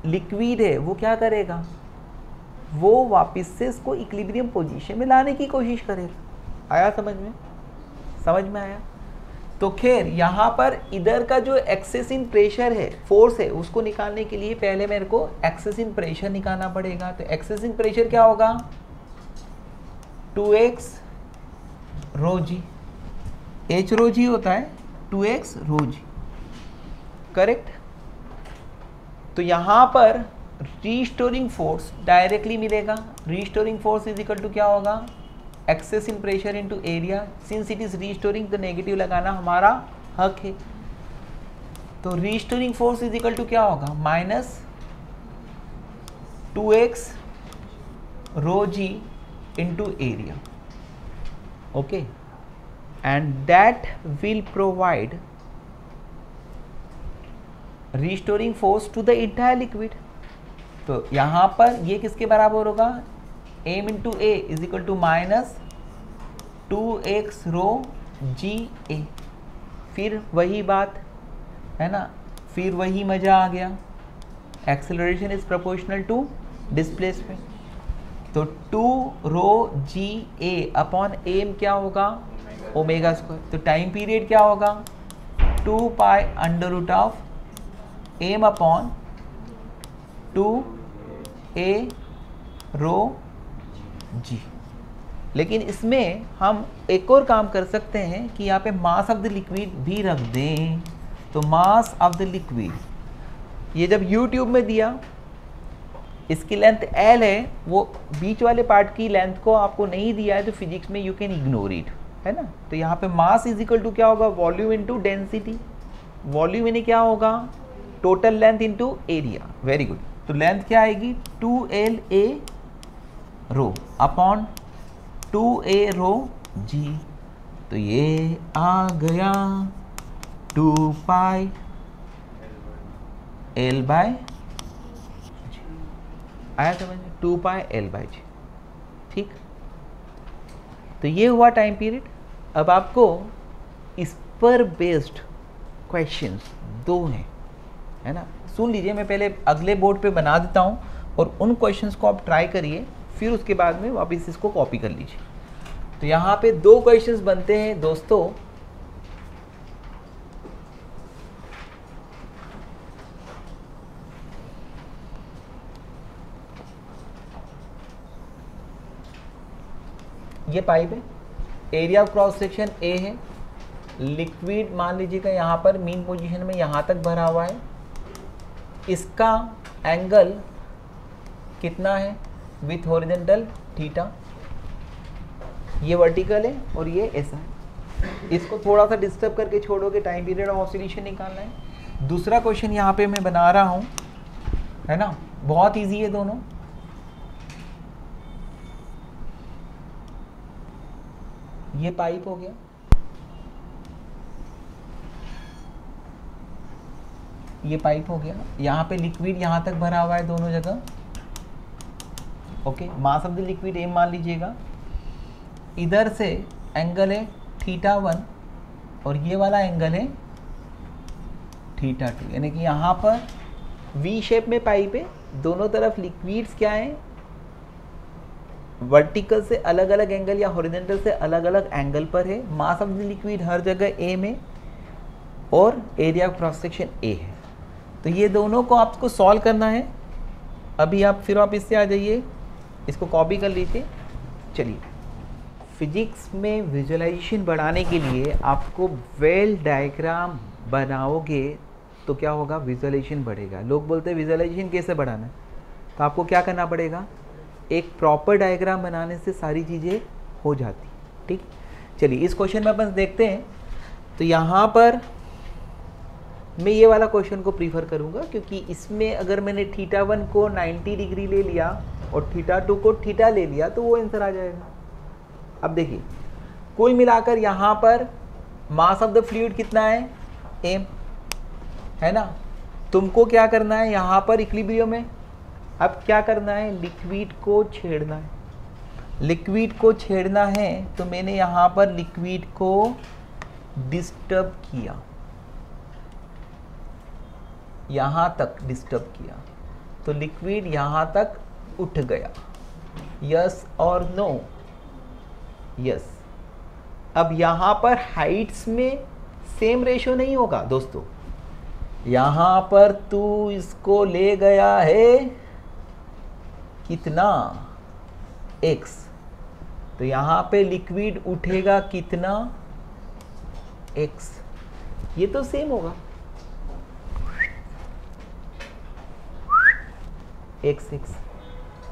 लिक्विड है वो क्या करेगा, वो वापस से इसको इक्विलिब्रियम पोजीशन में लाने की कोशिश करेगा। आया समझ में, समझ में आया। तो खैर यहाँ पर इधर का जो एक्सेस इन प्रेशर है, फोर्स है, उसको निकालने के लिए पहले मेरे को एक्सेस इन प्रेशर निकालना पड़ेगा। तो एक्सेस इन प्रेशर क्या होगा, 2x रो जी, h रो जी होता है 2x रो जी, करेक्ट। तो यहाँ पर रीस्टोरिंग फोर्स डायरेक्टली मिलेगा, restoring force is equal to क्या होगा, excess in pressure into area. Since it is restoring तो नेगेटिव लगाना हमारा हक है। तो restoring force is equal to क्या होगा, minus 2x rho G into area, okay, and that will provide restoring force to the entire liquid. तो यहाँ पर ये किसके बराबर होगा, m into A is equal to minus 2x rho G ए। फिर वही बात है ना, फिर वही मजा आ गया, acceleration is proportional to displacement. तो 2 rho G A upon M क्या होगा, ओमेगा स्क्वायर। तो टाइम पीरियड क्या होगा, 2 pi under root of M upon 2 A rho G. लेकिन इसमें हम एक और काम कर सकते हैं कि यहाँ पे मास ऑफ द लिक्विड भी रख दें। तो मास ऑफ द लिक्विड, ये जब यूट्यूब में दिया, इसकी लेंथ L है, वो बीच वाले पार्ट की लेंथ को आपको नहीं दिया है, तो फिजिक्स में यू कैन इग्नोर इट, है ना। तो यहाँ पे मास इज इक्वल टू क्या होगा, वॉल्यूम इनटू डेंसिटी। वॉल्यूम यानी क्या होगा, total length into area. Very good. तो लेंथ क्या आएगी, 2LA रो अपॉन 2A रो जी। तो ये आ गया 2 पाई L बाय, आया समझ में, 2 पाई L बाय जी। ठीक, तो ये हुआ टाइम पीरियड। अब आपको इस पर बेस्ड क्वेश्चंस 2 हैं, है ना। सुन लीजिए, मैं पहले अगले बोर्ड पे बना देता हूँ और उन क्वेश्चंस को आप ट्राई करिए, फिर उसके बाद में वापस इसको कॉपी कर लीजिए। तो यहाँ पे 2 क्वेश्चंस बनते हैं दोस्तों। ये पाइप है, area of cross section A है, लिक्विड मान लीजिएगा यहाँ पर मीन पोजीशन में यहाँ तक भरा हुआ है। इसका एंगल कितना है विथ हॉरिजॉन्टल थीटा, ये वर्टिकल है और ये ऐसा है। इसको थोड़ा सा डिस्टर्ब करके छोड़ोगे, टाइम पीरियड ऑफ ऑसिलेशन निकालना है। दूसरा क्वेश्चन यहाँ पे मैं बना रहा हूँ, है ना, बहुत इजी है दोनों। ये पाइप हो गया, ये पाइप हो गया, यहाँ पे लिक्विड यहाँ तक भरा हुआ है दोनों जगह। Okay, mass of the liquid M मान लीजिएगा। इधर से एंगल है θ1 और ये वाला एंगल है θ2, यानी कि यहाँ पर वी शेप में पाइप है, दोनों तरफ लिक्विड्स क्या है, वर्टिकल से अलग अलग एंगल या हॉरिजॉन्टल से अलग अलग एंगल पर है। मास ऑफ द लिक्विड हर जगह ए में और area of cross section A है। तो ये दोनों को आपको सॉल्व करना है। अभी आप फिर आप इससे आ जाइए, इसको कॉपी कर लीजिए। चलिए, फिजिक्स में विजुअलाइजेशन बढ़ाने के लिए आपको वेल डायग्राम बनाओगे तो क्या होगा, विजुअलाइजेशन बढ़ेगा। लोग बोलते हैं विजुअलाइजेशन कैसे बढ़ाना है, तो आपको क्या करना पड़ेगा, एक प्रॉपर डायग्राम बनाने से सारी चीज़ें हो जाती। ठीक, चलिए इस क्वेश्चन में अपन देखते हैं। तो यहाँ पर मैं ये वाला क्वेश्चन को प्रीफर करूँगा, क्योंकि इसमें अगर मैंने θ1 को 90 डिग्री ले लिया और θ2 को थीटा ले लिया तो वो आंसर आ जाएगा। अब देखिए, कुल मिलाकर यहाँ पर मास ऑफ द फ्लूइड कितना है, m, है ना। तुमको क्या करना है यहाँ पर इक्विलिब्रियम में, अब क्या करना है, लिक्विड को छेड़ना है। लिक्विड को छेड़ना है तो मैंने यहाँ पर लिक्विड को डिस्टर्ब किया, यहाँ तक डिस्टर्ब किया, तो लिक्विड यहाँ तक उठ गया। यस और नो, यस। अब यहाँ पर हाइट्स में सेम रेशो नहीं होगा दोस्तों। यहाँ पर तू इसको ले गया है कितना, x, तो यहाँ पे लिक्विड उठेगा कितना, x। ये तो सेम होगा, x।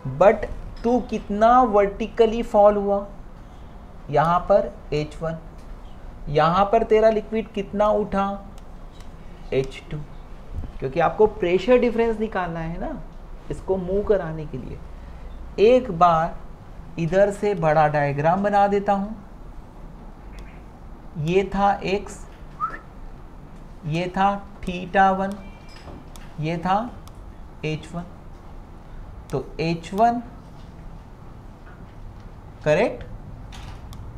बट तू कितना वर्टिकली फॉल हुआ, यहाँ पर h1, यहाँ पर तेरा लिक्विड कितना उठा, h2, क्योंकि आपको प्रेशर डिफरेंस निकालना है ना इसको मूव कराने के लिए। एक बार इधर से बड़ा डायग्राम बना देता हूं। ये था x, ये था θ1, ये था h1। तो h1 correct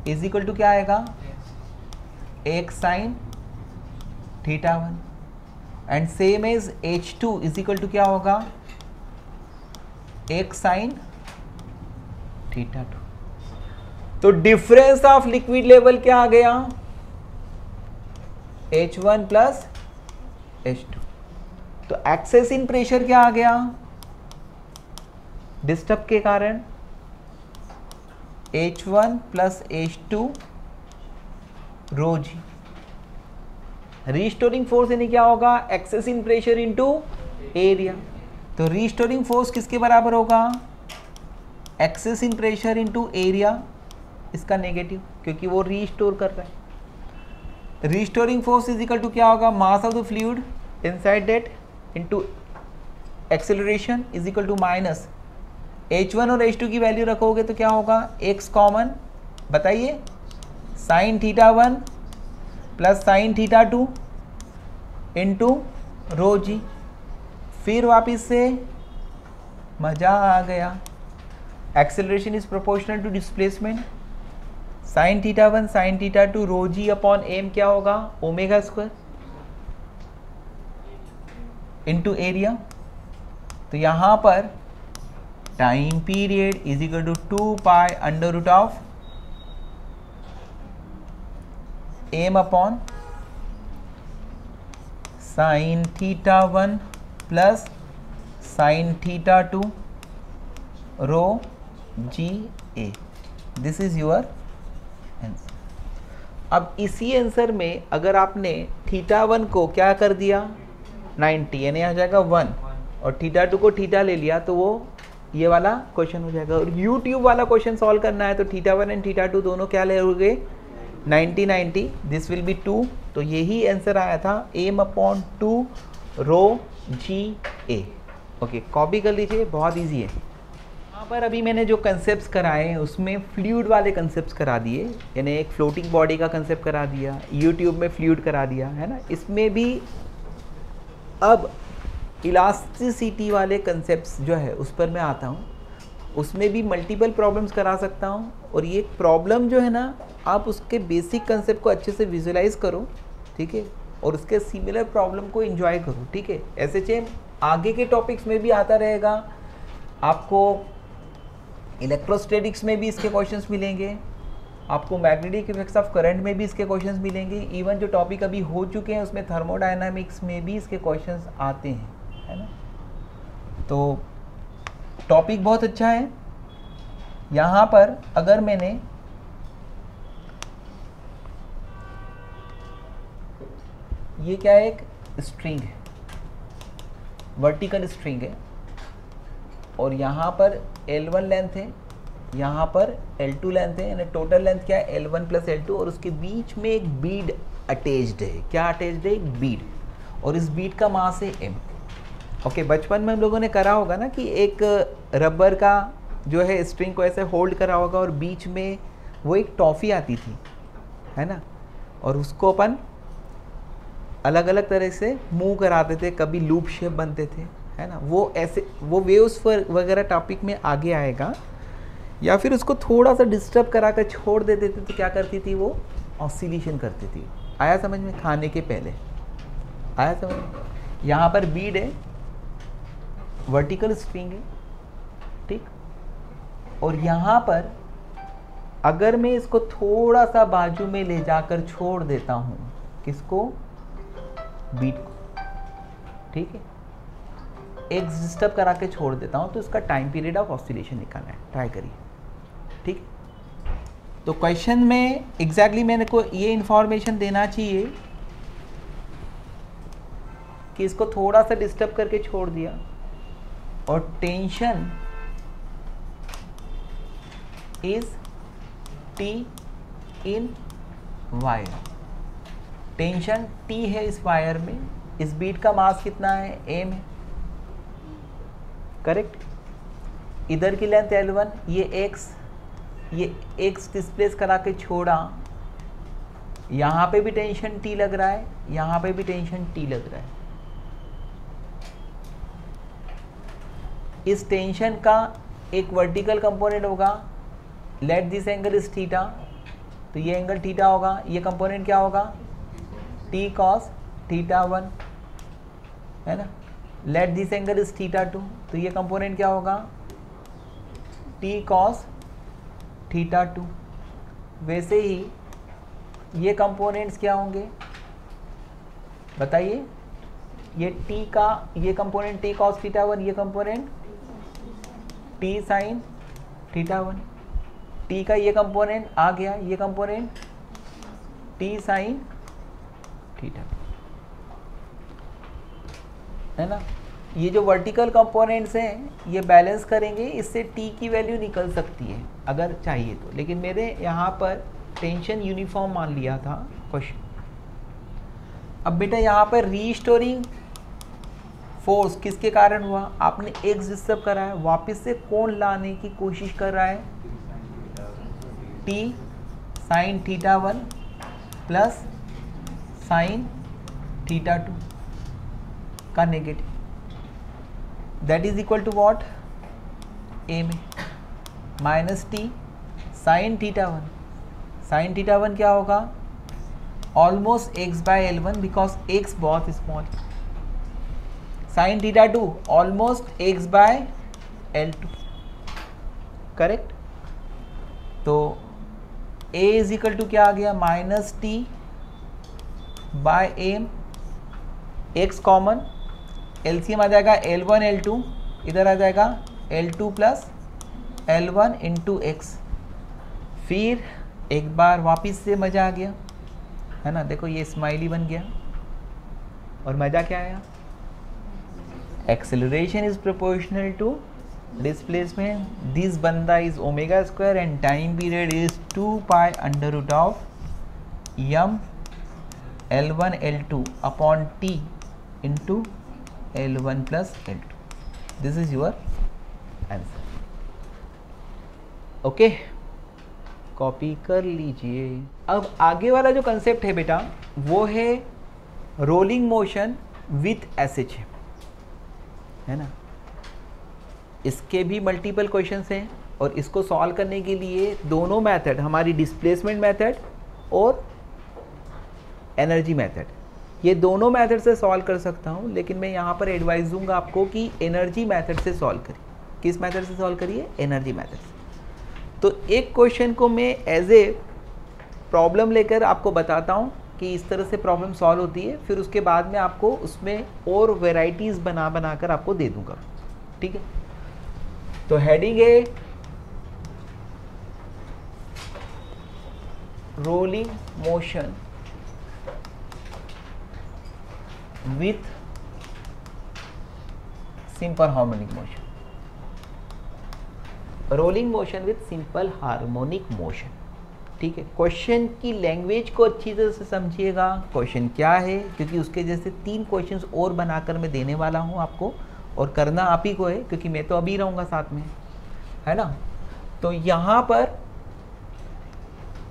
is equal to क्या आएगा, x sine θ1, and same is H2 is equal to क्या होगा, एक साइन थीटा 2। तो डिफरेंस ऑफ लिक्विड लेवल क्या आ गया, H1 प्लस H2। तो एक्सेस इन प्रेशर क्या आ गया, डिस्टर्ब के कारण H1 plus H2 rho G. Restoring force यानी क्या होगा, excess in pressure into area. तो रीस्टोरिंग फोर्स किसके बराबर होगा, excess in pressure into area, इसका नेगेटिव, क्योंकि वो रीस्टोर कर रहा है। Restoring force is equal to क्या होगा, mass of the fluid inside that into acceleration is equal to minus H1 और H2 की वैल्यू रखोगे तो क्या होगा, x कॉमन, बताइए, sine theta 1 plus sine theta 2 into rho G. फिर वापिस से मजा आ गया, acceleration is proportional to displacement, sine theta 1 sine theta 2 rho G upon M क्या होगा, ओमेगा स्क्वायर इंटू एरिया। तो यहाँ पर time period is equal to 2 pi under root of M upon sine theta 1 plus sine theta 2 rho G A. This is your answer. अब इसी answer में अगर आपने थीटा 1 को क्या कर दिया 90 यानी आ जाएगा 1 और थीटा 2 को थीटा ले लिया तो वो ये वाला क्वेश्चन हो जाएगा। और यूट्यूब वाला क्वेश्चन सॉल्व करना है तो थीटा 1 एंड थीटा 2 दोनों क्या लोगे 90 90, दिस विल बी 2। तो यही आंसर आया था एम अपॉन 2 रो जी ए। ओके, कॉपी कर लीजिए, बहुत इजी है। यहाँ पर अभी मैंने जो कंसेप्ट्स कराए हैं उसमें फ्लूइड वाले कंसेप्ट्स करा दिए, यानी एक फ्लोटिंग बॉडी का कंसेप्ट करा दिया, यूट्यूब में फ्लूइड करा दिया है ना। इसमें भी अब इलास्टिसिटी वाले कंसेप्ट्स जो है उस पर मैं आता हूँ, उसमें भी मल्टीपल प्रॉब्लम्स करा सकता हूँ। और ये प्रॉब्लम जो है ना, आप उसके बेसिक कंसेप्ट को अच्छे से विजुलाइज करो, ठीक है, और उसके सिमिलर प्रॉब्लम को एंजॉय करो, ठीक है। ऐसे सेम आगे के टॉपिक्स में भी आता रहेगा, आपको इलेक्ट्रोस्टैटिक्स में भी इसके क्वेश्चंस मिलेंगे, आपको मैग्नेटिक इफेक्ट्स ऑफ करंट में भी इसके क्वेश्चंस मिलेंगे, इवन जो टॉपिक अभी हो चुके हैं उसमें थर्मोडायनामिक्स में भी इसके क्वेश्चंस आते हैं, है ना। तो टॉपिक बहुत अच्छा है। यहाँ पर अगर मैंने ये क्या है, एक स्ट्रिंग है, वर्टिकल स्ट्रिंग है, और यहाँ पर L1 लेंथ है, यहाँ पर L2 लेंथ है, यानी टोटल लेंथ क्या है L1 प्लस L2, और उसके बीच में एक बीड अटैच्ड है। क्या अटैच्ड है, एक बीड, और इस बीड का मास है m। ओके, बचपन में हम लोगों ने करा होगा ना कि एक रबर का जो है स्ट्रिंग को ऐसे होल्ड करा होगा और बीच में वो एक टॉफ़ी आती थी, है ना, और उसको अपन अलग अलग तरह से मूव कराते थे, कभी लूप शेप बनते थे, है ना। वो ऐसे वो वेव्स वगैरह टॉपिक में आगे आएगा। या फिर उसको थोड़ा सा डिस्टर्ब करा कर छोड़ देते थे तो क्या करती थी, वो ऑसिलेशन करती थी। आया समझ में, खाने के पहले आया समझ में। यहाँ पर बीड है, वर्टिकल स्ट्रिंग है, ठीक, और यहाँ पर अगर मैं इसको थोड़ा सा बाजू में ले जाकर छोड़ देता हूँ, किसको, बीट को, ठीक है, एक डिस्टर्ब करा के छोड़ देता हूँ, तो इसका टाइम पीरियड ऑफ ऑसिलेशन निकालना है, ट्राई करिए, ठीक। तो क्वेश्चन में एग्जैक्टली मैंने को ये इंफॉर्मेशन देना चाहिए कि इसको थोड़ा सा डिस्टर्ब करके छोड़ दिया और tension is T in wire, tension T है इस वायर में, इस बीट का मास कितना है, m है, करेक्ट। इधर की लेंथ L1, ये x डिस्प्लेस करा के छोड़ा, यहाँ पे भी टेंशन T लग रहा है, यहाँ पे भी टेंशन T लग रहा है। इस टेंशन का एक वर्टिकल कंपोनेंट होगा, let this angle is theta, तो ये एंगल थीटा होगा, ये कंपोनेंट क्या होगा, T cos थीटा 1, है ना, लेट दिस एंगल इज θ2, तो ये कंपोनेंट क्या होगा, t cos θ2। वैसे ही ये कंपोनेंट्स क्या होंगे बताइए, ये t का ये कंपोनेंट t cos θ1, ये कंपोनेंट t sin θ1, t का ये कंपोनेंट आ गया, ये कंपोनेंट t sin θ, है ना। ये जो वर्टिकल कंपोनेंट्स हैं ये बैलेंस करेंगे, इससे t की वैल्यू निकल सकती है अगर चाहिए तो, लेकिन मेरे यहाँ पर टेंशन यूनिफॉर्म मान लिया था क्वेश्चन। अब बेटा यहाँ पर रीस्टोरिंग फोर्स किसके कारण हुआ, आपने एक्स डिस्टर्ब करा है, वापस से कौन लाने की कोशिश कर रहा है, t sin θ1 प्लस sin θ2 का negative, that is equal to what, a में माइनस t sin θ1, sin θ1 क्या होगा, almost x by L1 because x बहुत small, sin θ2 almost x by L2, correct. तो a इज इक्वल टू क्या आ गया, minus t by m, x common, LCM आ जाएगा L1 L2, इधर आ जाएगा L2 plus L1 into x. फिर एक बार वापस से मज़ा आ गया, है ना, देखो ये स्माइली बन गया, और मज़ा क्या आया, acceleration is proportional to displacement, this बंदा is omega square and time period is 2 pi under root of m L1 L2 upon t into L1 plus L2, this is your answer. Okay, copy कर लीजिए। अब आगे वाला जो concept है बेटा वो है रोलिंग मोशन विथ एसएच, है ना। इसके भी मल्टीपल क्वेश्चंस हैं और इसको सॉल्व करने के लिए दोनों मेथड, हमारी डिस्प्लेसमेंट मेथड और एनर्जी मेथड, ये दोनों मेथड से सॉल्व कर सकता हूँ, लेकिन मैं यहाँ पर एडवाइस दूंगा आपको कि एनर्जी मेथड से सॉल्व करिए। किस मेथड से सॉल्व करिए, एनर्जी मेथड से। तो एक क्वेश्चन को मैं एज ए प्रॉब्लम लेकर आपको बताता हूँ कि इस तरह से प्रॉब्लम सॉल्व होती है, फिर उसके बाद में आपको उसमें और वेराइटीज़ बना कर आपको दे दूंगा, ठीक है। तो हेडिंग है rolling motion with simple harmonic motion, rolling motion with simple harmonic motion, ठीक है। क्वेश्चन की लैंग्वेज को अच्छी तरह से समझिएगा, क्वेश्चन क्या है, क्योंकि उसके जैसे 3 क्वेश्चंस और बनाकर मैं देने वाला हूं आपको, और करना आप ही को है क्योंकि मैं तो अभी रहूँगा साथ में, है ना। तो यहाँ पर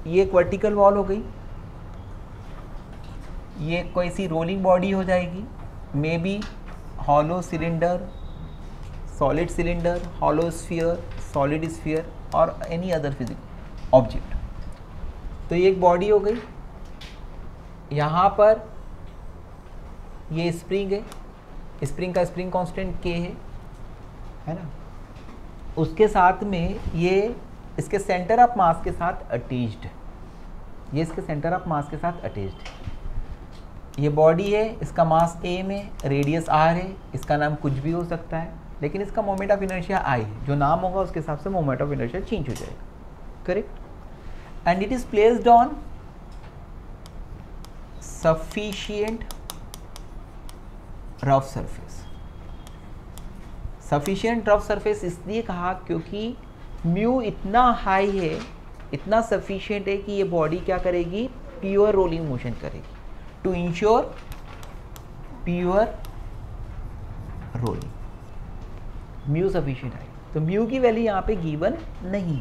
ये एक वर्टिकल वॉल हो गई, ये कोई सी रोलिंग बॉडी हो जाएगी, may be hollow cylinder, solid cylinder, hollow sphere, solid sphere और एनी अदर फिजिकल ऑब्जेक्ट। तो ये एक बॉडी हो गई, यहाँ पर ये स्प्रिंग है, स्प्रिंग का स्प्रिंग कांस्टेंट k है ना। उसके साथ में ये इसके सेंटर ऑफ मास के साथ अटैच्ड, ये इसके सेंटर ऑफ मास के साथ अटैच्ड। ये बॉडी है, इसका मास a में, रेडियस r है, इसका नाम कुछ भी हो सकता है, लेकिन इसका मोमेंट ऑफ इनर्शिया I है, जो नाम होगा उसके हिसाब से मोमेंट ऑफ इनर्शिया चेंज हो जाएगा, correct. And it is placed on sufficient rough surface. Sufficient rough surface इसलिए कहा क्योंकि म्यू इतना हाई है, इतना सफिशिएंट है कि ये बॉडी क्या करेगी, प्योर रोलिंग मोशन करेगी, to ensure pure rolling. Mu sufficient है, तो म्यू की वैल्यू यहाँ पे गिवन नहीं,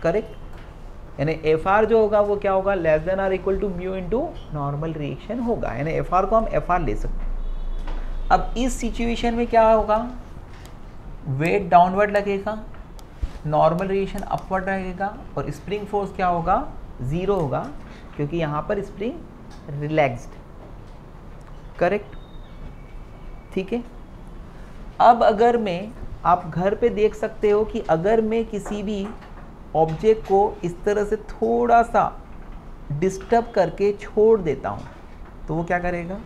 करेक्ट। यानी एफ आर जो होगा वो क्या होगा, less than or equal to mu into normal reaction होगा, यानी एफ आर को हम एफ आर ले सकते हैं। अब इस सिचुएशन में क्या होगा, वेट डाउनवर्ड लगेगा, नॉर्मल रिएक्शन अपवर्ड रहेगा, और स्प्रिंग फोर्स क्या होगा, 0 होगा, क्योंकि यहाँ पर स्प्रिंग रिलैक्स्ड, करेक्ट। ठीक है। अब अगर मैं, आप घर पे देख सकते हो कि अगर मैं किसी भी ऑब्जेक्ट को इस तरह से थोड़ा सा डिस्टर्ब करके छोड़ देता हूँ तो वो क्या करेगा,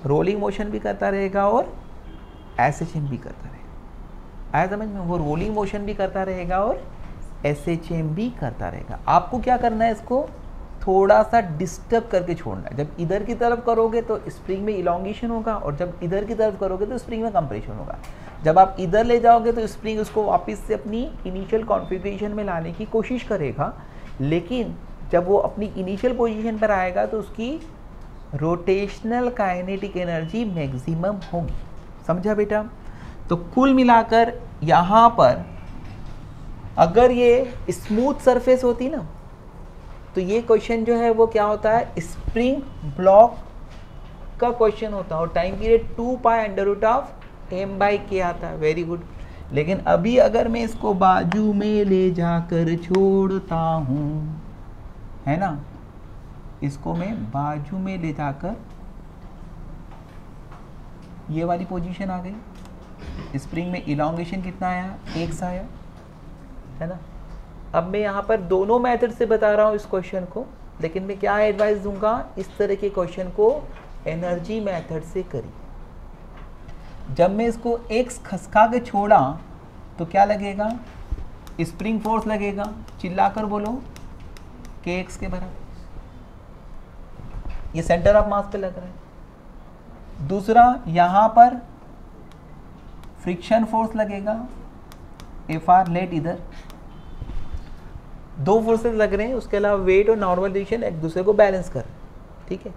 रोलिंग मोशन भी करता रहेगा और एसएचएम भी करता रहेगा। आया समझ में? वो रोलिंग मोशन भी करता रहेगा और एसएचएम भी करता रहेगा। आपको क्या करना है, इसको थोड़ा सा डिस्टर्ब करके छोड़ना है। जब इधर की तरफ करोगे तो स्प्रिंग में इलोंगेशन होगा और जब इधर की तरफ करोगे तो स्प्रिंग में कंप्रेशन होगा। जब आप इधर ले जाओगे तो स्प्रिंग उसको वापस से अपनी इनिशियल कॉन्फ़िगरेशन में लाने की कोशिश करेगा, लेकिन जब वो अपनी इनिशियल पोजीशन पर आएगा तो उसकी रोटेशनल काइनेटिक एनर्जी मैक्सिमम होगी। समझा बेटा? तो कुल मिलाकर यहाँ पर अगर ये स्मूथ सरफेस होती ना तो ये क्वेश्चन जो है वो क्या होता है, स्प्रिंग ब्लॉक का क्वेश्चन होता है और टाइम पीरियड 2π√m/k आता है। Very good. लेकिन अभी अगर मैं इसको बाजू में ले जाकर छोड़ता हूँ, है ना, इसको मैं बाजू में ले जाकर, ये वाली पोजीशन आ गई, स्प्रिंग में इलोंगेशन कितना आया, 1 आया, है ना। अब मैं यहाँ पर दोनों मेथड से बता रहा हूँ इस क्वेश्चन को, लेकिन मैं क्या एडवाइस दूंगा, इस तरह के क्वेश्चन को एनर्जी मेथड से करिए। जब मैं इसको x खसका के छोड़ा तो क्या लगेगा, स्प्रिंग फोर्स लगेगा, चिल्लाकर बोलो, kx के बराबर। ये सेंटर ऑफ मास पे लग रहा है। दूसरा, यहाँ पर फ्रिक्शन फोर्स लगेगा, Fr लेट इधर, 2 फोर्सेस लग रहे हैं, उसके अलावा वेट और नॉर्मल डिरेक्शन एक दूसरे को बैलेंस कर, ठीक है।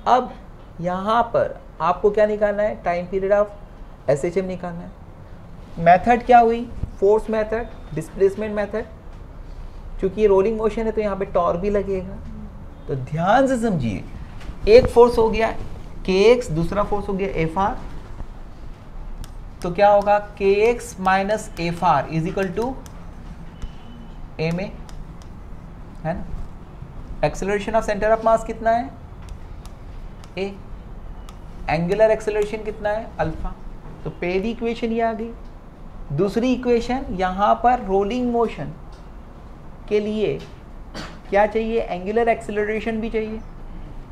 अब यहाँ पर आपको क्या निकालना है, टाइम पीरियड ऑफ एसएचएम निकालना है। मेथड क्या हुई, फोर्स मेथड, डिस्प्लेसमेंट मेथड। क्योंकि ये रोलिंग मोशन है तो यहाँ पे टॉर्क भी लगेगा, तो ध्यान से समझिए। एक फोर्स हो गया kx, दूसरा फोर्स हो गया Fr, तो क्या होगा, kx minus Fr is equal to ma, है ना। Acceleration of centre of mass कितना है, a, एंगुलर एक्सेलरेशन कितना है, अल्फा। तो पहली इक्वेशन ये आ गई। दूसरी इक्वेशन, यहाँ पर रोलिंग मोशन के लिए क्या चाहिए, एंगुलर एक्सेलरेशन भी चाहिए।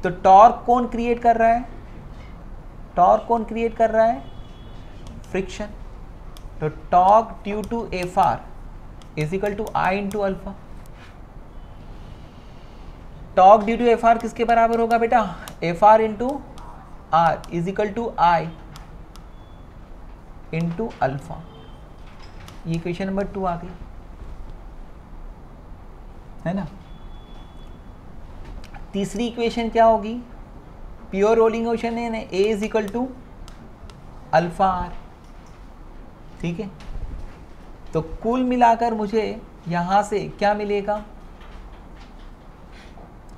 तो टॉर्क कौन क्रिएट कर रहा है, टॉर्क कौन क्रिएट कर रहा है, फ्रिक्शन। तो torque due to Fr is equal to I into alpha. Torque due to Fr किसके बराबर होगा बेटा, Fr into R is equal to I into alpha. ये इक्वेशन नंबर 2 आ गई, है ना। तीसरी इक्वेशन क्या होगी, प्योर रोलिंग मोशन है ना, A is equal to alpha R, ठीक है। तो कुल मिलाकर मुझे यहां से क्या मिलेगा,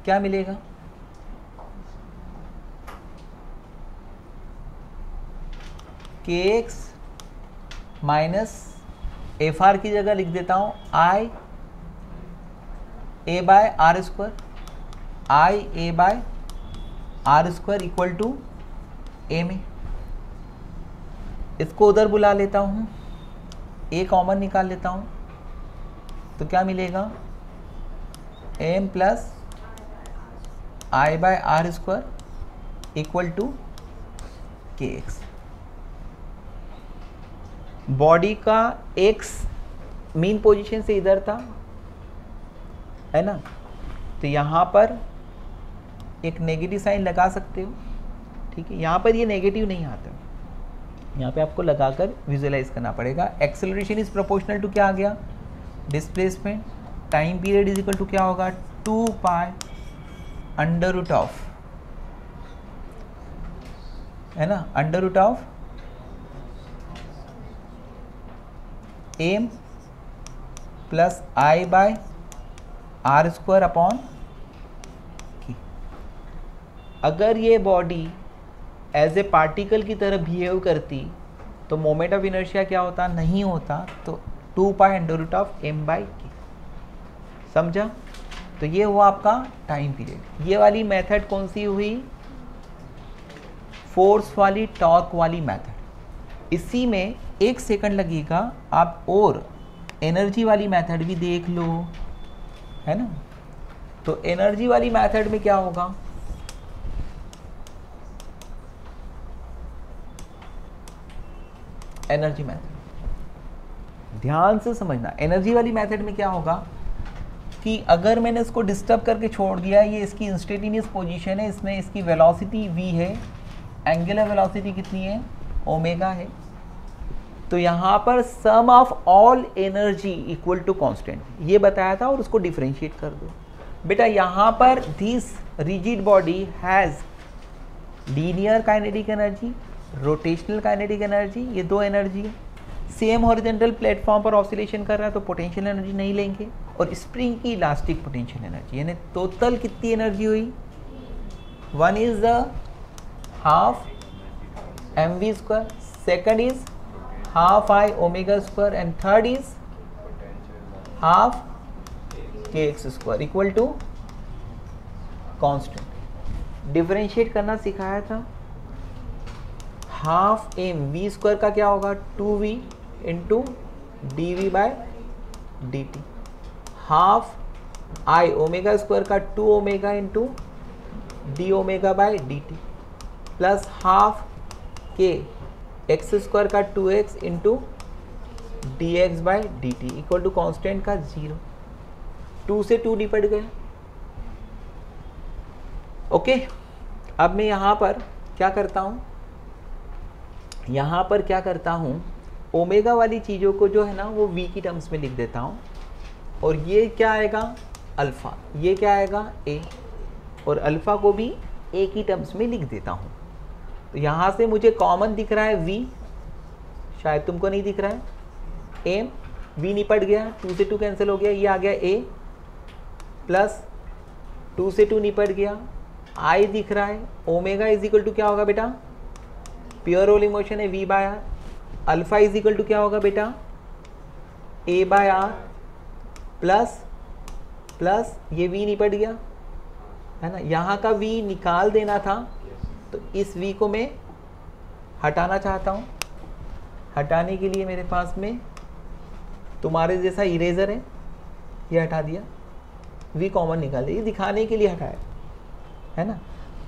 क्या मिलेगा, kx माइनस Fr की जगह लिख देता हूं I a by R square, I a by R square equal to a में। इसको उधर बुला लेता हूं, a कॉमन निकाल लेता हूं, तो क्या मिलेगा, m plus I by R square equal to kx। Body का x मीन पोजीशन से इधर था, है ना, तो यहाँ पर एक नेगेटिव साइन लगा सकते हो, ठीक है। यहाँ पर ये नेगेटिव नहीं आता, यहाँ पे आपको लगाकर विजुअलाइज करना पड़ेगा। एक्सेलरेशन इज प्रोपोर्शनल टू क्या आ गया, displacement. Time period is equal to क्या होगा, 2π अंडर रूट ऑफ, है ना, under root of m plus I by R square upon k। अगर ये बॉडी एज ए पार्टिकल की तरह बिहेव करती तो मोमेंट ऑफ इनर्शिया क्या होता, नहीं होता, तो 2π अंडर रूट ऑफ m/k। समझा? तो ये हुआ आपका टाइम पीरियड। ये वाली मेथड कौन सी हुई, फोर्स वाली टॉर्क वाली मेथड, इसी में 1 सेकंड लगेगा, आप और एनर्जी वाली मेथड भी देख लो, है ना। तो एनर्जी वाली मेथड में क्या होगा, एनर्जी मेथड ध्यान से समझना, एनर्जी वाली मेथड में क्या होगा कि अगर मैंने इसको डिस्टर्ब करके छोड़ दिया, ये इसकी इंस्टेंटेनियस पोजीशन है, इसमें इसकी वेलोसिटी v है, एंगुलर वेलोसिटी कितनी है, ओमेगा है, तो यहाँ पर sum of all energy equal to constant ये बताया था, और उसको डिफरेंशिएट कर दो बेटा। यहाँ पर this rigid body has linear kinetic energy, rotational kinetic energy, ये 2 एनर्जी है। सेम हॉरिजॉन्टल प्लेटफॉर्म पर ऑसिलेशन कर रहा है तो पोटेंशियल एनर्जी नहीं लेंगे, और स्प्रिंग की इलास्टिक पोटेंशियल एनर्जी, यानी टोटल कितनी एनर्जी हुई, 1 is the half mv square, second is half I omega square, and third is half kx square equal to constant. Differentiate करना सिखाया था, हाफ एम वी स्क्वायर का क्या होगा, 2v into D V by D T, half I omega square का 2 omega into D omega by D T, plus half K X square का 2x into D X by D T equal to constant का 0। 2 से 2 निपट गया। Okay, अब मैं यहाँ पर क्या करता हूँ, यहाँ पर क्या करता हूँ, ओमेगा वाली चीज़ों को जो है ना वो v की टर्म्स में लिख देता हूँ, और ये क्या आएगा अल्फ़ा, ये क्या आएगा a, और अल्फ़ा को भी a की टर्म्स में लिख देता हूँ। तो यहाँ से मुझे कॉमन दिख रहा है v, शायद तुमको नहीं दिख रहा है, m, v निपट गया, 2 से 2 कैंसिल हो गया, ये आ गया a, प्लस 2 से 2 निपट गया, i दिख रहा है, ओमेगा इज इक्वल टू क्या होगा बेटा, प्योर रोलिंग मोशन है v by R, alpha is equal to क्या होगा बेटा, a बाय आर, प्लस ये v निपट गया, है ना। यहाँ का v निकाल देना था, तो इस v को मैं हटाना चाहता हूँ। हटाने के लिए मेरे पास में तुम्हारे जैसा इरेजर है, ये हटा दिया, v कॉमन निकाल दिया, ये दिखाने के लिए हटाया, है ना।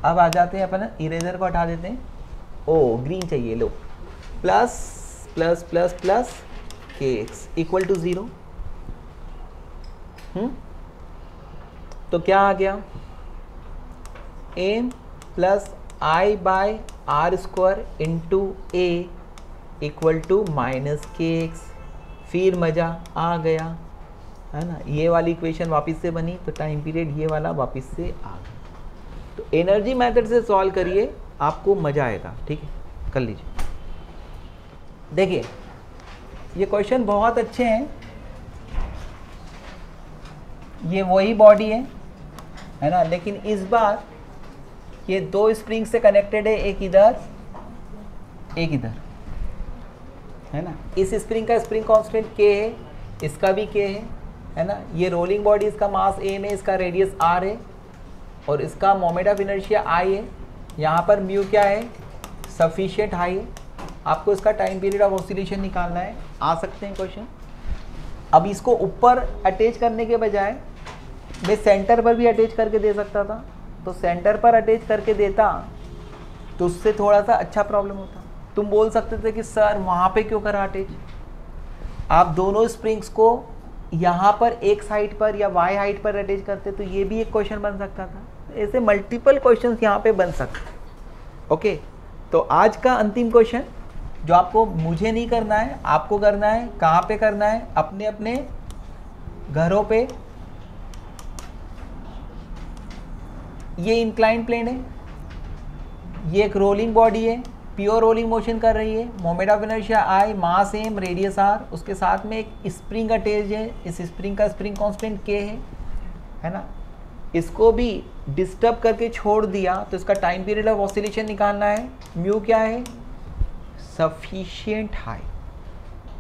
अब आ जाते हैं अपन इरेजर को हटा देते हैं, ओ ग्रीन चाहिए, लो, plus plus plus plus K X equal to 0। तो क्या आ गया, M plus I by R square into A equal to minus K X. फिर मज़ा आ गया, है ना। ये वाली इक्वेशन वापस से बनी, तो टाइम पीरियड ये वाला वापस से आ गया। तो एनर्जी मेथड से सॉल्व करिए, आपको मज़ा आएगा, ठीक है, कर लीजिए। देखिए ये क्वेश्चन बहुत अच्छे हैं, ये वही बॉडी है ना, लेकिन इस बार ये 2 स्प्रिंग से कनेक्टेड है, एक इधर एक इधर, है ना। इस स्प्रिंग का स्प्रिंग कांस्टेंट k है, इसका भी k है ना। ये रोलिंग बॉडी, इसका मास m है, इसका रेडियस r है, और इसका मोमेंट ऑफ इनर्शिया I है। यहाँ पर म्यू क्या है, सफिशिएंट हाई है। आपको इसका टाइम पीरियड ऑफ ऑसिलेशन निकालना है, आ सकते हैं क्वेश्चन। अब इसको ऊपर अटैच करने के बजाय मैं सेंटर पर भी अटैच करके दे सकता था, तो सेंटर पर अटैच करके देता तो उससे थोड़ा सा अच्छा प्रॉब्लम होता। तुम बोल सकते थे कि सर वहाँ पे क्यों करा अटैच, आप दोनों स्प्रिंग्स को यहाँ पर एक साइड पर या वाई हाइट पर अटैच करते तो ये भी एक क्वेश्चन बन सकता था। ऐसे मल्टीपल क्वेश्चंस यहाँ पे बन सकते। ओके, तो आज का अंतिम क्वेश्चन जो आपको, मुझे नहीं करना है, आपको करना है। कहाँ पे करना है, अपने अपने घरों पे। ये इंक्लाइन प्लेन है, ये एक रोलिंग बॉडी है, प्योर रोलिंग मोशन कर रही है, moment of inertia I, mass M, radius R, उसके साथ में एक स्प्रिंग अटैच है, इस स्प्रिंग का स्प्रिंग कांस्टेंट के है ना। इसको भी डिस्टर्ब करके छोड़ दिया तो इसका टाइम पीरियड ऑफ ऑसिलेशन निकालना है। म्यू क्या है, सफिशिएंट हाई।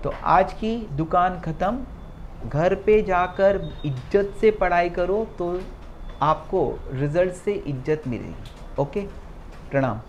तो आज की दुकान ख़त्म। घर पे जाकर इज्जत से पढ़ाई करो तो आपको रिजल्ट से इज्जत मिलेगी। ओके, प्रणाम।